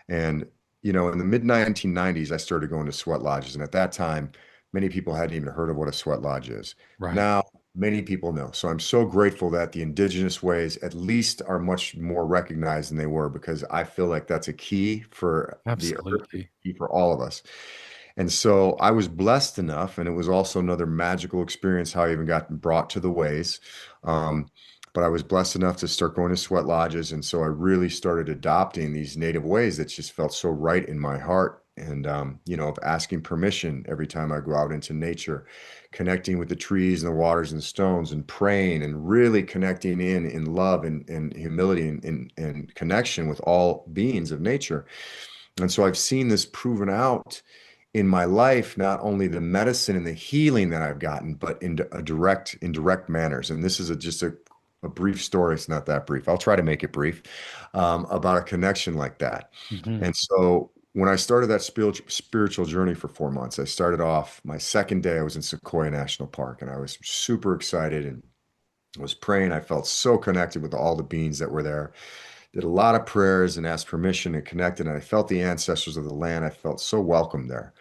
and in the mid 1990s, I started going to sweat lodges, and at that time, many people hadn't even heard of what a sweat lodge is. Right. Now, many people know. So I'm so grateful that the indigenous ways at least are much more recognized than they were, because I feel like that's a key for the earth, Absolutely. key for all of us. And so I was blessed enough, and it was also another magical experience how I even got brought to the ways. Um, but I was blessed enough to start going to sweat lodges. And so I really started adopting these native ways that just felt so right in my heart. And, of asking permission every time I go out into nature, connecting with the trees and the waters and stones, and praying and really connecting in love and humility and connection with all beings of nature. And so I've seen this proven out in my life, not only the medicine and the healing that I've gotten, but in direct manners. And this is just a brief story. It's not that brief. I'll try to make it brief, about a connection like that. Hmm. And so when I started that spiritual journey for 4 months, I started off my second day, I was in Sequoia National Park, and I was super excited and was praying. I felt so connected with all the beings that were there. Did a lot of prayers and asked permission and connected. And I felt the ancestors of the land. I felt so welcome there.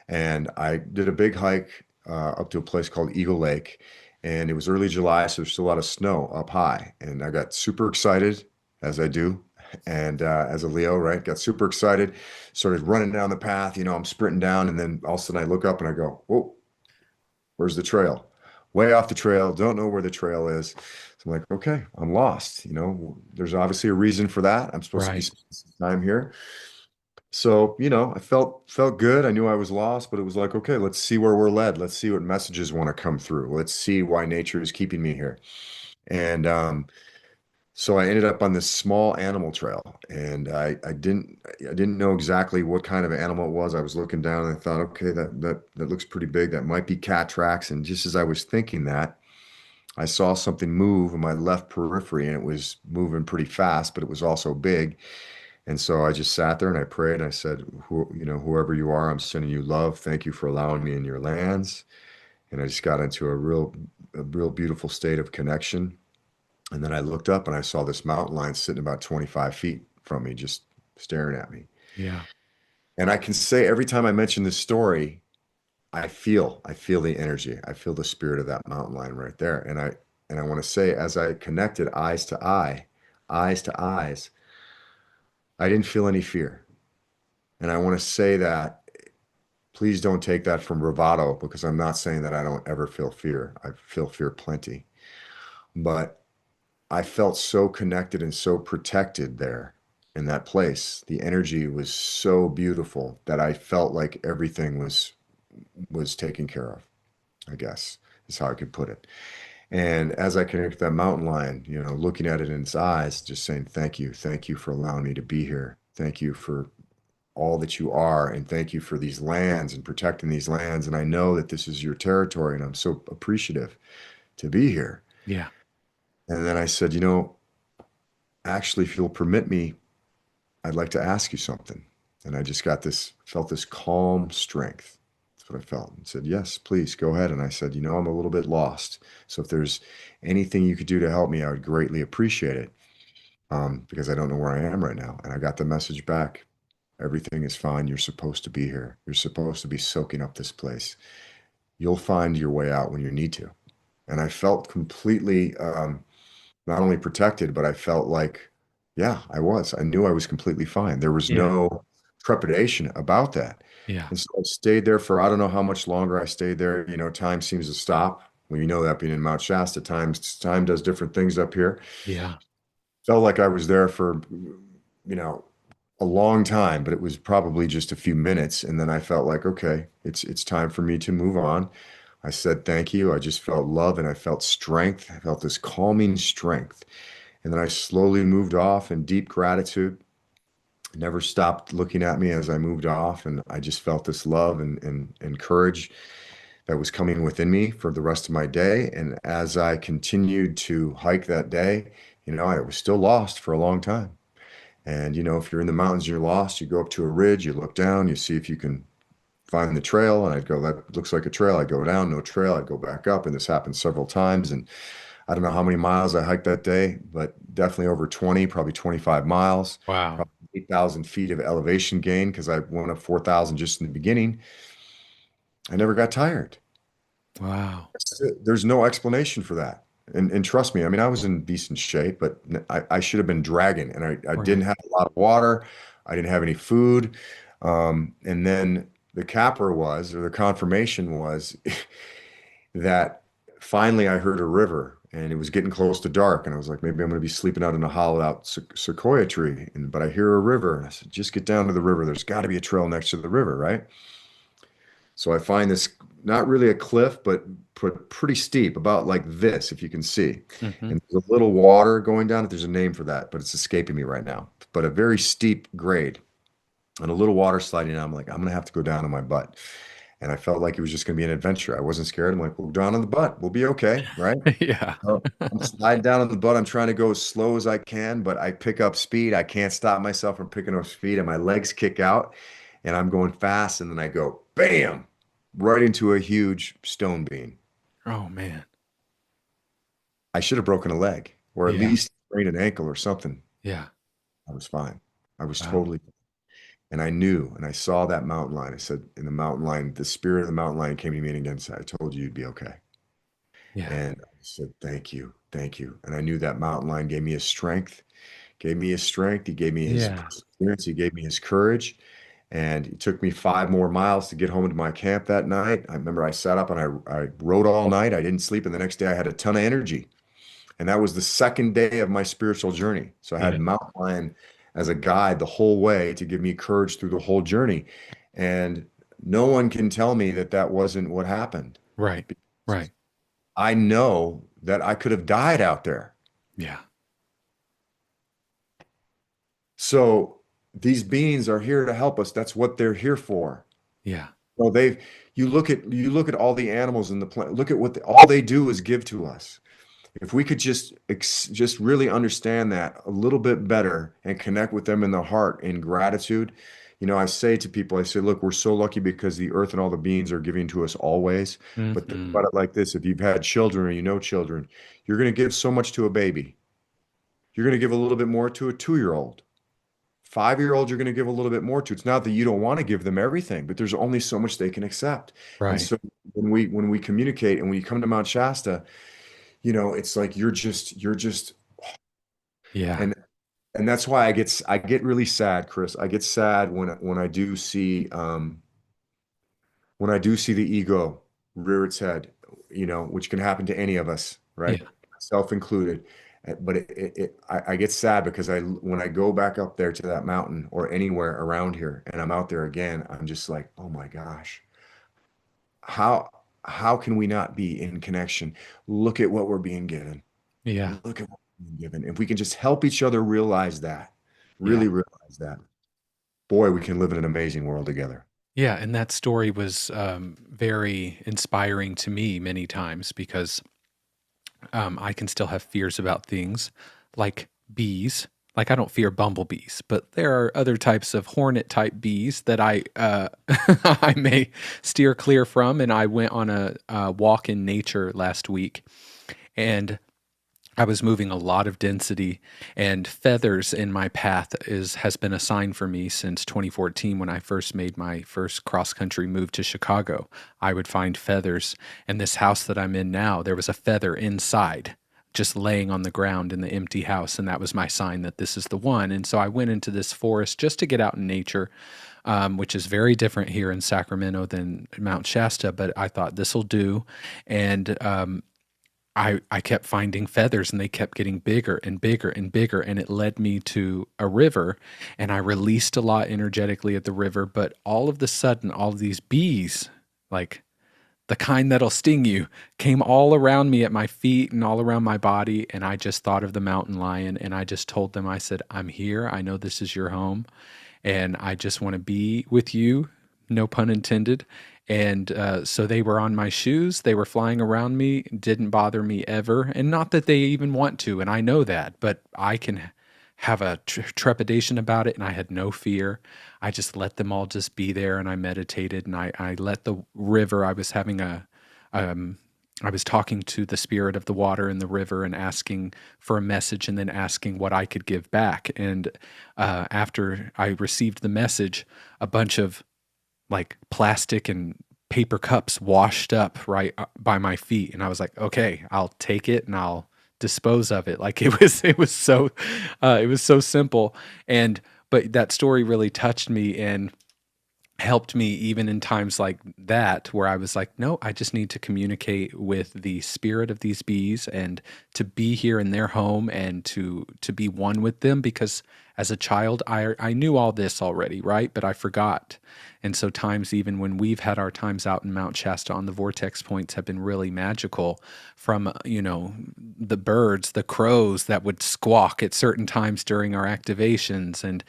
And I did a big hike up to a place called Eagle Lake. And it was early July, so there's still a lot of snow up high. And I got super excited, as I do. And as a Leo, right? Got super excited, started running down the path. I'm sprinting down. And then all of a sudden I look up and I go, whoa, where's the trail? Way off the trail, don't know where the trail is. So I'm like, okay, I'm lost. There's obviously a reason for that. I'm supposed to be Right. spending some time here. So, I felt good. I knew I was lost, but it was like, okay, let's see where we're led. Let's see what messages want to come through. Let's see why nature is keeping me here. And so I ended up on this small animal trail, and I didn't know exactly what kind of animal it was. I was looking down and I thought, okay, that looks pretty big. That might be cat tracks. And just as I was thinking that, I saw something move in my left periphery, and it was moving pretty fast, but it was also big. And so I just sat there and I prayed and I said, whoever you are, I'm sending you love. Thank you for allowing me in your lands. And I just got into a real beautiful state of connection. And then I looked up and I saw this mountain lion sitting about 25 feet from me, just staring at me. Yeah. And I can say every time I mention this story, I feel the energy. I feel the spirit of that mountain lion right there. And I want to say, as I connected eyes to eyes, I didn't feel any fear. And I want to say that, please don't take that from bravado, because I'm not saying that I don't ever feel fear. I feel fear plenty. But I felt so connected and so protected there in that place. The energy was so beautiful that I felt like everything was taken care of, I guess is how I could put it. And as I connected with that mountain lion, looking at it in its eyes, just saying, thank you for allowing me to be here. Thank you for all that you are, and thank you for these lands and protecting these lands. And I know that this is your territory, and I'm so appreciative to be here. Yeah. And then I said, actually, if you'll permit me, I'd like to ask you something. And I just felt this calm strength. That's what I felt. And said, yes, please go ahead. And I said, I'm a little bit lost. So if there's anything you could do to help me, I would greatly appreciate it. Because I don't know where I am right now. And I got the message back. Everything is fine. You're supposed to be here. You're supposed to be soaking up this place. You'll find your way out when you need to. And I felt completely not only protected, but I felt like, yeah, I was. I knew I was completely fine. There was Yeah. no trepidation about that. Yeah. And so I stayed there for I don't know how much longer I stayed there. Time seems to stop. Well, that being in Mount Shasta, time does different things up here. Yeah. Felt like I was there for, you know, a long time, but it was probably just a few minutes. And then I felt like, okay, it's time for me to move on. I said thank you. I just felt love and I felt strength. I felt this calming strength. And then I slowly moved off in deep gratitude. Never stopped looking at me as I moved off. And I just felt this love and courage that was coming within me for the rest of my day. And as I continued to hike that day, I was still lost for a long time. And, if you're in the mountains, you're lost, you go up to a ridge, you look down, you see if you can find the trail. And I'd go, that looks like a trail. I'd go down, no trail. I'd go back up. And this happened several times. And I don't know how many miles I hiked that day, but definitely over 20, probably 25 miles, Wow. probably 8,000 feet of elevation gain because I went up 4,000 just in the beginning. I never got tired. Wow. There's no explanation for that. And trust me, I mean, I was in decent shape, but I should have been dragging, and I didn't Right. have a lot of water. I didn't have any food. And then the capper was, or the confirmation was, that finally I heard a river, and it was getting close to dark, and I was like, maybe I'm going to be sleeping out in a hollowed out sequoia tree. But I hear a river, and I said, just get down to the river. There's got to be a trail next to the river, right? So I find this not really a cliff, but pretty steep, about like this, if you can see. Hmm. And there's a little water going down it. There's a name for that, but it's escaping me right now. But a very steep grade and a little water sliding down. I'm like, I'm gonna have to go down on my butt. And I felt like it was just gonna be an adventure. I wasn't scared. I'm like, we'll go down on the butt. We'll be okay, right? Yeah. So I'm sliding down on the butt. I'm trying to go as slow as I can, but I pick up speed. I can't stop myself from picking up speed, and my legs kick out, and I'm going fast, and then I go, bam, right into a huge stone beam. Oh man. I should have broken a leg, or at Yeah. least sprained an ankle or something. Yeah. I was fine. I was Wow. totally, and I knew, and I saw that mountain line. I said, in the mountain line, the spirit of the mountain line came to me again and said, I told you you'd be okay. Yeah. And I said, thank you, thank you. And I knew that mountain lion gave me his strength, gave me his strength. He gave me his Yeah. perseverance. He gave me his courage. And it took me 5 more miles to get home to my camp that night. I remember I sat up and I rode all night. I didn't sleep. And the next day I had a ton of energy. And that was the second day of my spiritual journey. So I Yeah. had mountain lion as a guide the whole way to give me courage through the whole journey. And no one can tell me that that wasn't what happened. Right. Right. I know that I could have died out there. Yeah. So these beings are here to help us. That's what they're here for. Yeah. So you look at all the animals in the planet. Look at all they do is give to us. If we could just really understand that a little bit better and connect with them in the heart in gratitude. I say to people, I say, look, we're so lucky because the earth and all the beings are giving to us always. But think Hmm. about it like this: if you've had children or children, you're going to give so much to a baby. You're going to give a little bit more to a 2-year-old. 5-year-old, you're going to give a little bit more to. It's not that you don't want to give them everything, but there's only so much they can accept. And Right. so when we communicate and when you come to Mount Shasta, it's like you're just Yeah. and that's why I get really sad, Chris. I get sad when I do see the ego rear its head, which can happen to any of us, right? Yeah. Self included. But I get sad because when I go back up there to that mountain or anywhere around here and I'm out there again, I'm just like, oh my gosh, how how can we not be in connection? Look at what we're being given. Yeah. Look at what we're being given. If we can just help each other realize that, Yeah. really realize that, boy, we can live in an amazing world together. Yeah. And that story was very inspiring to me many times because I can still have fears about things like bees. like I don't fear bumblebees, but there are other types of hornet type bees that I I may steer clear from. And I went on a walk in nature last week, and I was moving a lot of density, and feathers in my path has been a sign for me since 2014 when I first made my first cross country move to Chicago. I would find feathers, and this house that I'm in now, there was a feather inside, just laying on the ground in the empty house, and that was my sign that this is the one. And so I went into this forest just to get out in nature, which is very different here in Sacramento than Mount Shasta, but I thought this will do. And I kept finding feathers, and they kept getting bigger and bigger and bigger. And it led me to a river, and I released a lot energetically at the river. But all of the sudden, all of these bees, like the kind that'll sting you, came all around me at my feet and all around my body. And I just thought of the mountain lion, and I just told them, I said, I'm here. I know this is your home, and I just want to be with you. No pun intended. And so they were on my shoes. They were flying around me, didn't bother me ever. And not that they even want to, and I know that, but I can have a trepidation about it, and I had no fear. I just let them all just be there, and I meditated, and I let the river, I was talking to the spirit of the water in the river and asking for a message, and then asking what I could give back. And after I received the message, a bunch of like plastic and paper cups washed up right by my feet. And I was like, okay, I'll take it and I'll dispose of it. Like it was so simple. But that story really touched me and helped me even in times like that, where I was like, no, I just need to communicate with the spirit of these bees and to be here in their home and to be one with them. Because as a child, I knew all this already, right? But I forgot. And so times, even when we've had our times out in Mount Shasta on the vortex points, have been really magical, from, the birds, the crows that would squawk at certain times during our activations. And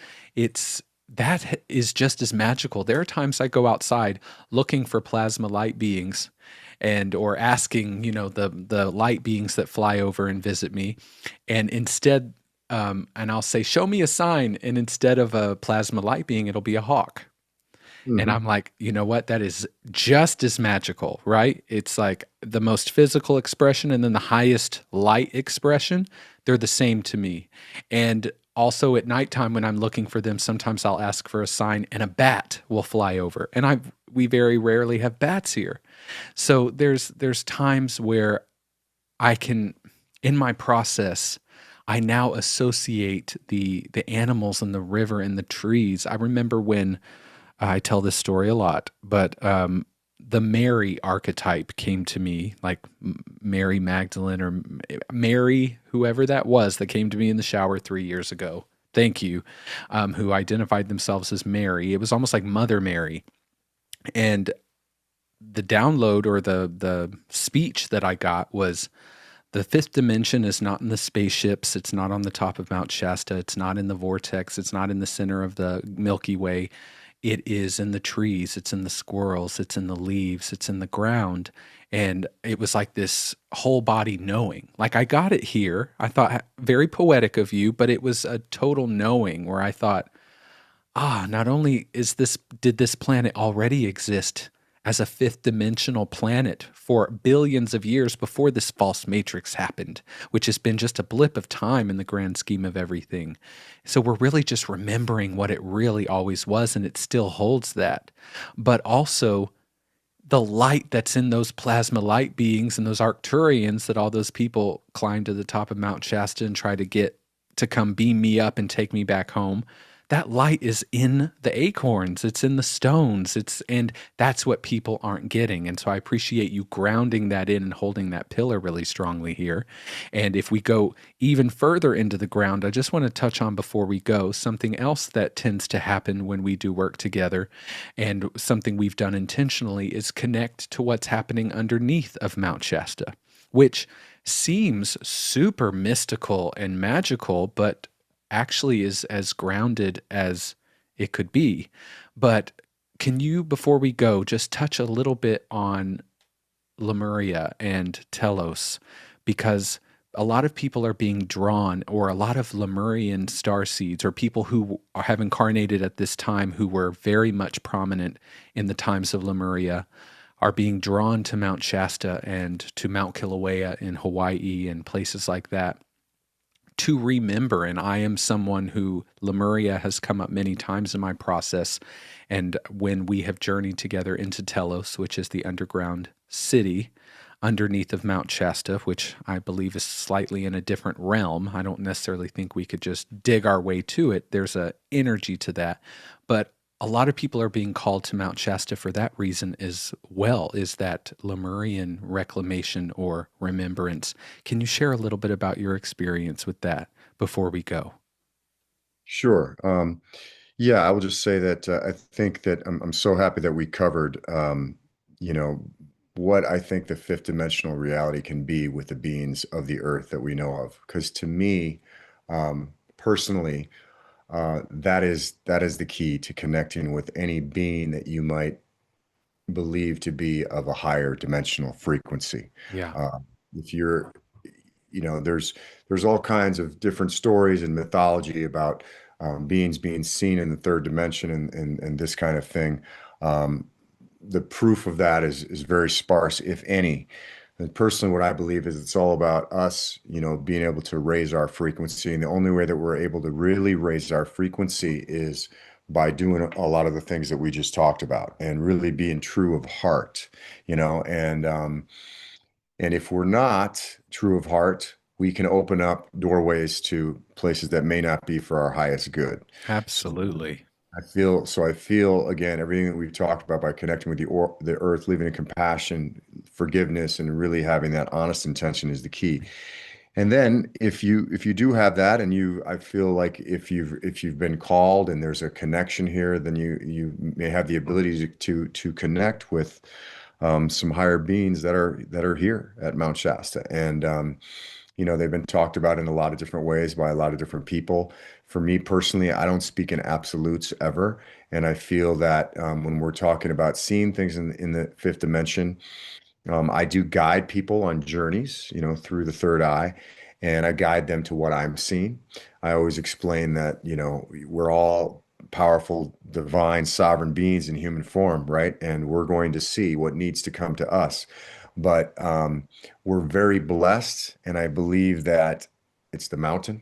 that is just as magical. There are times I go outside looking for plasma light beings, or asking, the light beings that fly over and visit me. And instead, and I'll say, show me a sign. And instead of a plasma light being, it'll be a hawk. And I'm like, you know what? That is just as magical, right? It's like the most physical expression and then the highest light expression. They're the same to me. And also at nighttime when I'm looking for them, sometimes I'll ask for a sign and a bat will fly over. And we very rarely have bats here. So there's times where I can, in my process, I now associate the animals in the river and the trees. I remember when, I tell this story a lot, but the Mary archetype came to me, like Mary Magdalene or Mary, whoever that was that came to me in the shower 3 years ago. Thank you. Who identified themselves as Mary. It was almost like Mother Mary. And the download, or the speech that I got, was the fifth dimension is not in the spaceships. It's not on the top of Mount Shasta. It's not in the vortex. It's not in the center of the Milky Way. It is in the trees, it's in the squirrels, it's in the leaves, it's in the ground. And it was like this whole body knowing. Like I got it here. I thought, very poetic of you, but it was a total knowing where I thought, not only did this planet already exist as a fifth dimensional planet for billions of years before this false matrix happened, which has been just a blip of time in the grand scheme of everything. So we're really just remembering what it really always was, and it still holds that. But also the light that's in those plasma light beings and those Arcturians that all those people climbed to the top of Mount Shasta and tried to get to come beam me up and take me back home. That light is in the acorns. It's in the stones. And that's what people aren't getting. And so I appreciate you grounding that in and holding that pillar really strongly here. And if we go even further into the ground, I just want to touch on, before we go, something else that tends to happen when we do work together, and something we've done intentionally, is connect to what's happening underneath of Mount Shasta, which seems super mystical and magical, but actually is as grounded as it could be. But can you, before we go, just touch a little bit on Lemuria and Telos? Because a lot of people are being drawn, or a lot of Lemurian star seeds, or people who have incarnated at this time who were very much prominent in the times of Lemuria, are being drawn to Mount Shasta and to Mount Kilauea in Hawaii and places like that to remember. And I am someone who Lemuria has come up many times in my process. And when we have journeyed together into Telos, which is the underground city underneath of Mount Shasta, which I believe is slightly in a different realm. I don't necessarily think we could just dig our way to it. There's a energy to that. But a lot of people are being called to Mount Shasta for that reason as well, is that Lemurian reclamation or remembrance. Can you share a little bit about your experience with that before we go? Sure. Yeah, I will just say that I think that I'm so happy that we covered, you know, what I think the fifth dimensional reality can be with the beings of the earth that we know of. Because to me, personally, that is the key to connecting with any being that you might believe to be of a higher dimensional frequency. Yeah. Uh, if you're, there's all kinds of different stories and mythology about beings being seen in the third dimension and this kind of thing. Um, the proof of that is very sparse, if any. And personally, what I believe is it's all about us, being able to raise our frequency. And the only way that we're able to really raise our frequency is by doing a lot of the things that we just talked about and really being true of heart, and if we're not true of heart, we can open up doorways to places that may not be for our highest good. So Absolutely. I feel again everything that we've talked about by connecting with the earth, living in compassion, forgiveness, and really having that honest intention is the key. And then if you do have that, and I feel like if you've been called and there's a connection here, then you may have the ability to connect with some higher beings that are here at Mount Shasta. And they've been talked about in a lot of different ways by a lot of different people. For me personally, I don't speak in absolutes ever. And I feel that when we're talking about seeing things in the fifth dimension, I do guide people on journeys, through the third eye, and I guide them to what I'm seeing. I always explain that, we're all powerful, divine, sovereign beings in human form, right? And we're going to see what needs to come to us. But we're very blessed, and I believe that it's the mountain,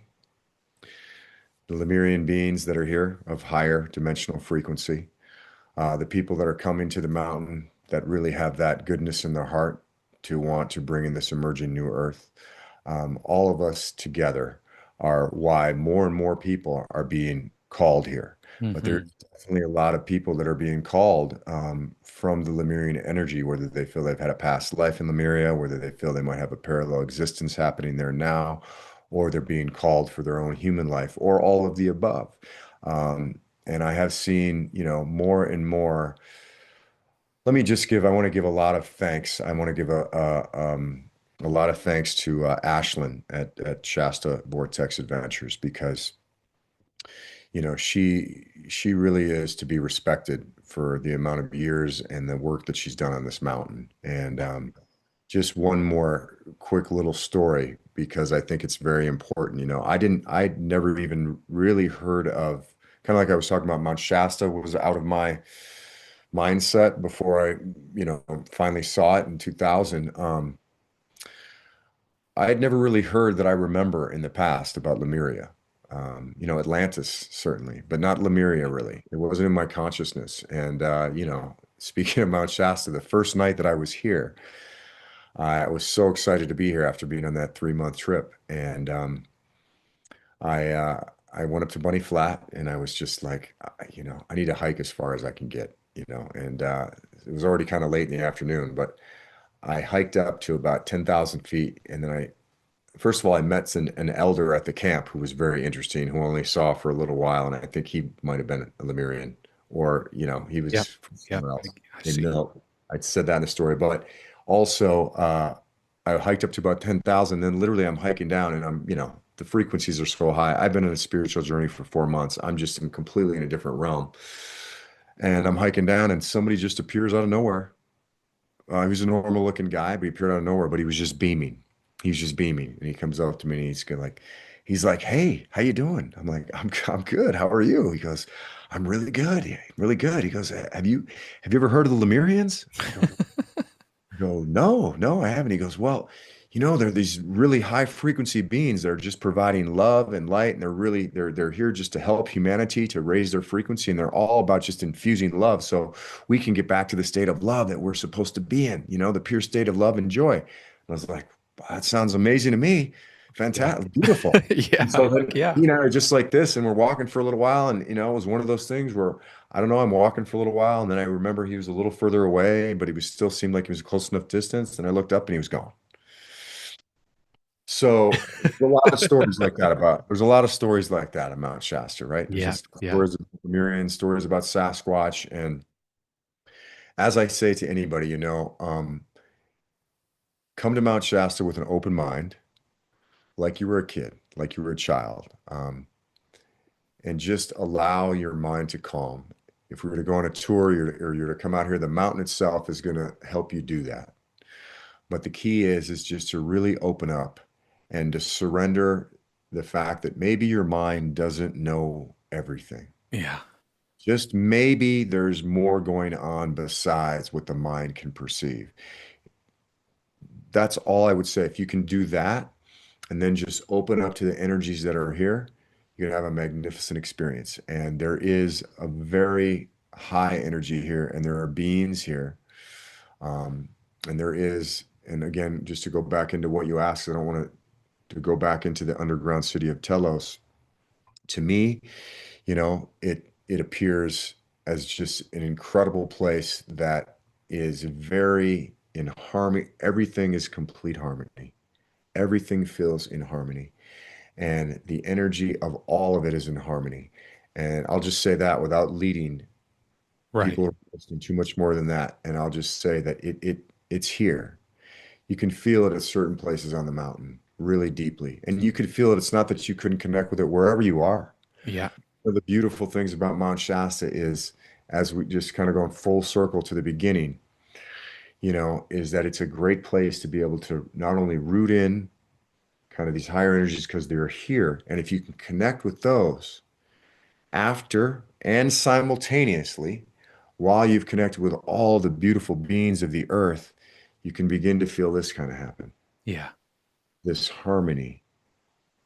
the Lemurian beings that are here of higher dimensional frequency, the people that are coming to the mountain that really have that goodness in their heart to want to bring in this emerging new earth. All of us together are why more and more people are being called here. But there's Hmm. definitely a lot of people that are being called from the Lemurian energy, whether they feel they've had a past life in Lemuria, whether they feel they might have a parallel existence happening there now, or they're being called for their own human life, or all of the above. And I have seen, more and more. I want to give a lot of thanks. I want to give a lot of thanks to Ashlyn at Shasta Vortex Adventures, because she really is to be respected for the amount of years and the work that she's done on this mountain. And Yeah. just one more quick little story, because I think it's very important. I'd never even really heard of, kind of like I was talking about, Mount Shasta was out of my mindset before I, finally saw it in 2000. I had never really heard that I remember in the past about Lemuria. Atlantis certainly, but not Lemuria really. It wasn't in my consciousness. And speaking of Mount Shasta, the first night that I was here, I was so excited to be here after being on that 3-month trip. And I went up to Bunny Flat, and I was just like, I need to hike as far as I can get, and it was already kind of late in the afternoon, but I hiked up to about 10,000 feet. And then first of all, I met an elder at the camp who was very interesting, who I only saw for a little while. And I think he might have been a Lemurian, or, he Yep. was from Yep. somewhere else. I Didn't see. know. I said that in the story, but also, I hiked up to about 10,000. Then literally I'm hiking down, and the frequencies are so high. I've been on a spiritual journey for 4 months. I'm completely in a different realm. And I'm hiking down, and somebody just appears out of nowhere. He was a normal looking guy, but he appeared out of nowhere, but he was just beaming. He's just beaming, and he comes up to me and he's like, "Hey, how you doing?" I'm like, I'm good. How are you?" He goes, "I'm really good. Yeah, really good." He goes, Have you ever heard of the Lemurians?" I go, "No, no, I haven't." He goes, "Well, they're these really high frequency beings that are just providing love and light, and they're here just to help humanity to raise their frequency, and they're all about just infusing love so we can get back to the state of love that we're supposed to be in, the pure state of love and joy." And I was like, "Wow, that sounds amazing to me. Yeah. Fantastic, beautiful." And Yeah. so then Heck yeah. he and I are just like this, and we're walking for a little while, and it was one of those things where I don't know, I'm walking for a little while, and then I remember he was a little further away, but he was still seemed like he was close enough distance. And I looked up and he was gone. So there's a lot of stories like that at Mount Shasta, right? There's Yeah. just Yeah. stories of Lemurian, stories about Sasquatch. And as I say to anybody, come to Mount Shasta with an open mind, like you were a kid, like you were a child, and just allow your mind to calm. If we were to go on a tour, or you're to come out here, the mountain itself is going to help you do that. But the key is just to really open up and to surrender the fact that maybe your mind doesn't know everything. Yeah. Just maybe there's more going on besides what the mind can perceive. That's all I would say. If you can do that and then just open up to the energies that are here, you're gonna have a magnificent experience. And there is a very high energy here, and there are beings here. Um, and there is, and again, just to go back into what you asked, I don't want to go back into the underground city of Telos. To me, it appears as just an incredible place that is very in harmony. Everything is complete harmony. Everything feels in harmony, and the energy of all of it is in harmony. And I'll just say that without leading Right. people listening too much more than that. And I'll just say that it's here. You can feel it at certain places on the mountain really deeply. And you could feel it. It's not that you couldn't connect with it wherever you are. Yeah. One of the beautiful things about Mount Shasta is, as we just kind of going full circle to the beginning, is that it's a great place to be able to not only root in kind of these higher energies because they're here. And if you can connect with those after and simultaneously, while you've connected with all the beautiful beings of the earth, you can begin to feel this kind of happen, Yeah. this harmony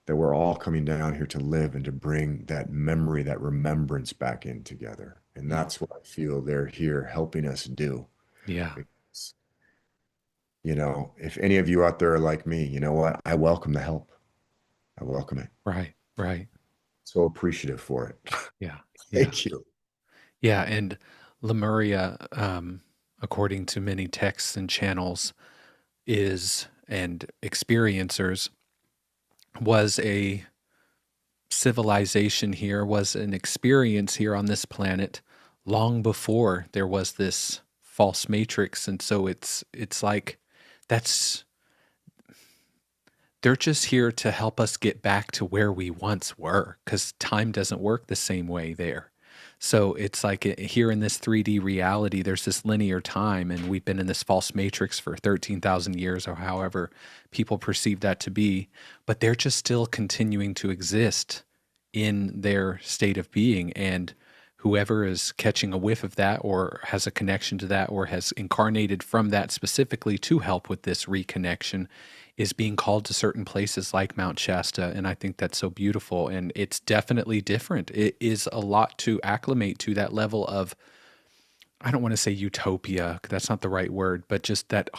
that we're all coming down here to live and to bring that memory, that remembrance back in together. And Mm. that's what I feel they're here helping us do. Yeah. Because, if any of you out there are like me, you know what? I welcome the help. I welcome it. Right. Right. So appreciative for it. Yeah. Yeah. Thank you. Yeah. And Lemuria, according to many texts and channels, is and experiencers was a civilization here, was an experience here on this planet long before there was this false matrix. And so it's like that's they're just here to help us get back to where we once were, because time doesn't work the same way there. So it's like here in this 3D reality, there's this linear time, and we've been in this false matrix for 13,000 years, or however people perceive that to be. But they're just still continuing to exist in their state of being. And whoever is catching a whiff of that, or has a connection to that, or has incarnated from that specifically to help with this reconnection, is being called to certain places like Mount Shasta. And I think that's so beautiful. And it's definitely different. It is a lot to acclimate to that level of, I don't want to say utopia, 'cause that's not the right word, but just that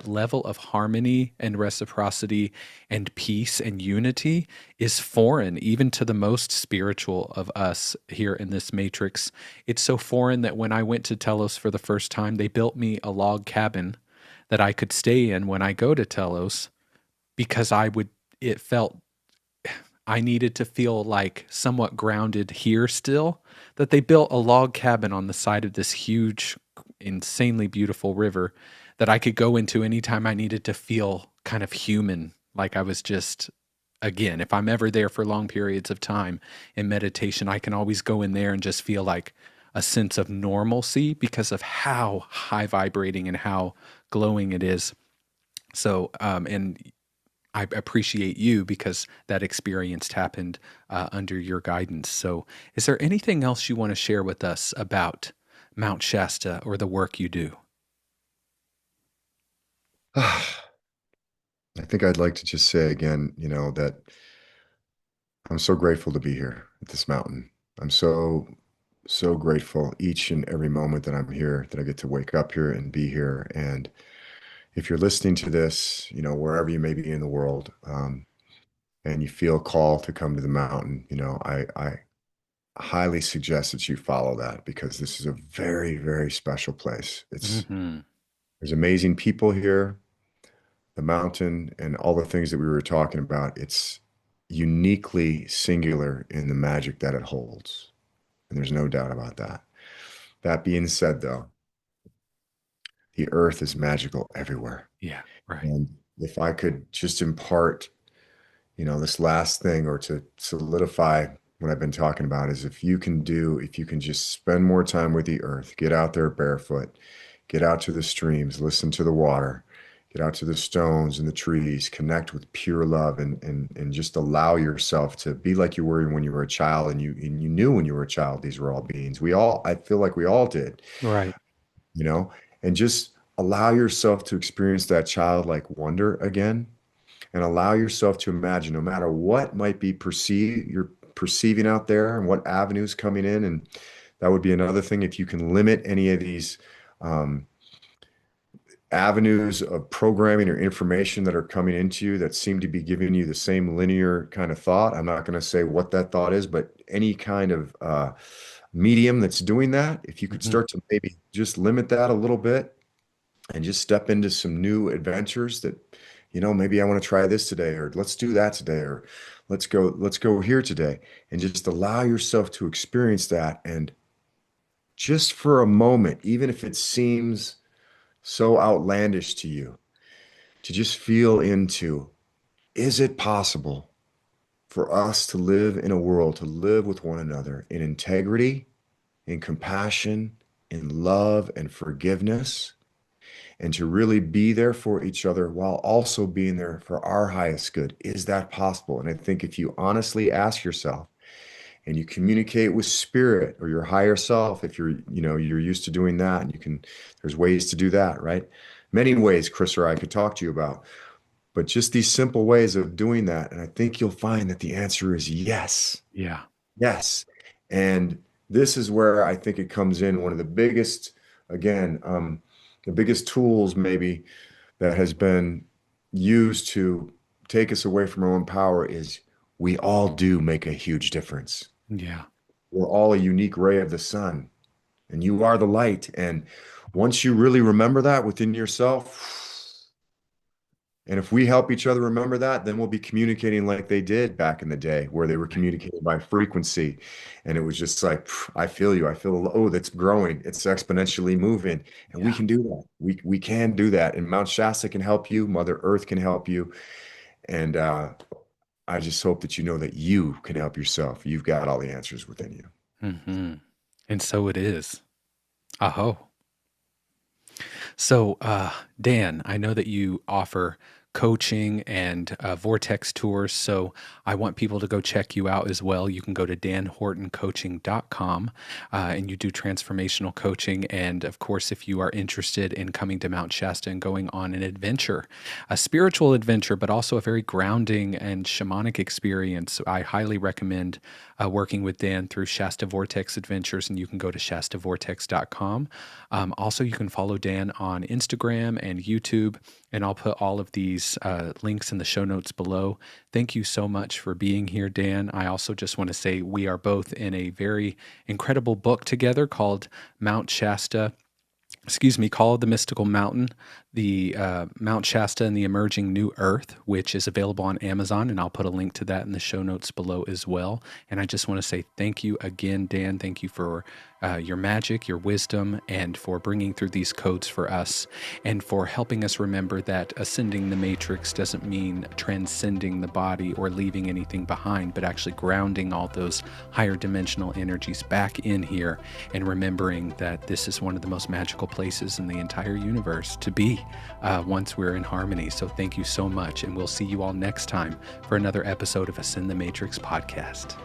level of harmony and reciprocity and peace and unity is foreign even to the most spiritual of us here in this matrix. It's so foreign that when I went to Telos for the first time, they built me a log cabin that I could stay in when I go to Telos, because it felt I needed to feel like somewhat grounded here still, that they built a log cabin on the side of this huge, insanely beautiful river that I could go into anytime I needed to feel kind of human. Like I was just, again, if I'm ever there for long periods of time in meditation, I can always go in there and just feel like a sense of normalcy because of how high vibrating and how glowing it is. So, and I appreciate you because that experience happened under your guidance. So, is there anything else you want to share with us about Mount Shasta or the work you do? I think I'd like to just say again, that I'm so grateful to be here at this mountain. I'm so grateful each and every moment that I'm here, that I get to wake up here and be here. And if you're listening to this, wherever you may be in the world, and you feel called to come to the mountain, I highly suggest that you follow that, because this is a very, very special place. Hmm. There's amazing people here, the mountain, and all the things that we were talking about. It's uniquely singular in the magic that it holds. And there's no doubt about that. That being said, though, the earth is magical everywhere. Yeah, right. And if I could just impart, this last thing, or to solidify what I've been talking about, is if you can just spend more time with the earth, get out there barefoot, get out to the streams, listen to the water, get out to the stones and the trees, connect with pure love, and just allow yourself to be like you were when you were a child, and you knew when you were a child these were all beings. I feel like we all did, Right. you know, and just allow yourself to experience that childlike wonder again, and allow yourself to imagine, no matter what might be you're perceiving out there, and what avenues coming in. And that would be another thing. If you can limit any of these um, avenues of programming or information that are coming into you that seem to be giving you the same linear kind of thought. I'm not going to say what that thought is, but any kind of medium that's doing that, if you could Hmm. start to maybe just limit that a little bit, and just step into some new adventures that, maybe I want to try this today, or let's do that today, or let's go here today, and just allow yourself to experience that. And just for a moment, even if it seems so outlandish to you, to just feel into, is it possible for us to live in a world, to live with one another in integrity, in compassion, in love and forgiveness, and to really be there for each other while also being there for our highest good? Is that possible? And I think if you honestly ask yourself, and you communicate with spirit or your higher self, if you're used to doing that, and there's ways to do that, right? Many ways Chris or I could talk to you about, but just these simple ways of doing that. And I think you'll find that the answer is yes. Yeah. Yes. And this is where I think it comes in. One of the biggest, again, the biggest tools maybe that has been used to take us away from our own power is, we all do make a huge difference. Yeah. We're all a unique ray of the sun, and you are the light. And once you really remember that within yourself, and if we help each other remember that, then we'll be communicating like they did back in the day, where they were Right. communicating by frequency. And it was just like, I feel you. I feel, oh, that's growing. It's exponentially moving. And we Yeah. can do that. We can do that. And Mount Shasta can help you. Mother Earth can help you. And I just hope that you know that you can help yourself. You've got all the answers within you. Hmm. And so it is. Aho. So, Dan, I know that you offer coaching and vortex tours. So I want people to go check you out as well. You can go to danhortoncoaching.com and you do transformational coaching. And of course, if you are interested in coming to Mount Shasta and going on an adventure, a spiritual adventure, but also a very grounding and shamanic experience, I highly recommend working with Dan through Shasta Vortex Adventures. And you can go to shastavortex.com. Also, you can follow Dan on Instagram and YouTube, and I'll put all of these links in the show notes below. Thank you so much for being here, Dan. I also just want to say we are both in a very incredible book together called Call of the Mystical Mountain, the Mount Shasta and the Emerging New Earth, which is available on Amazon, and I'll put a link to that in the show notes below as well. And I just want to say thank you again, Dan. Thank you for your magic, your wisdom, and for bringing through these codes for us, and for helping us remember that ascending the matrix doesn't mean transcending the body or leaving anything behind, but actually grounding all those higher dimensional energies back in here, and remembering that this is one of the most magical places in the entire universe to be. be once we're in harmony. So thank you so much. And we'll see you all next time for another episode of Ascend the Matrix podcast.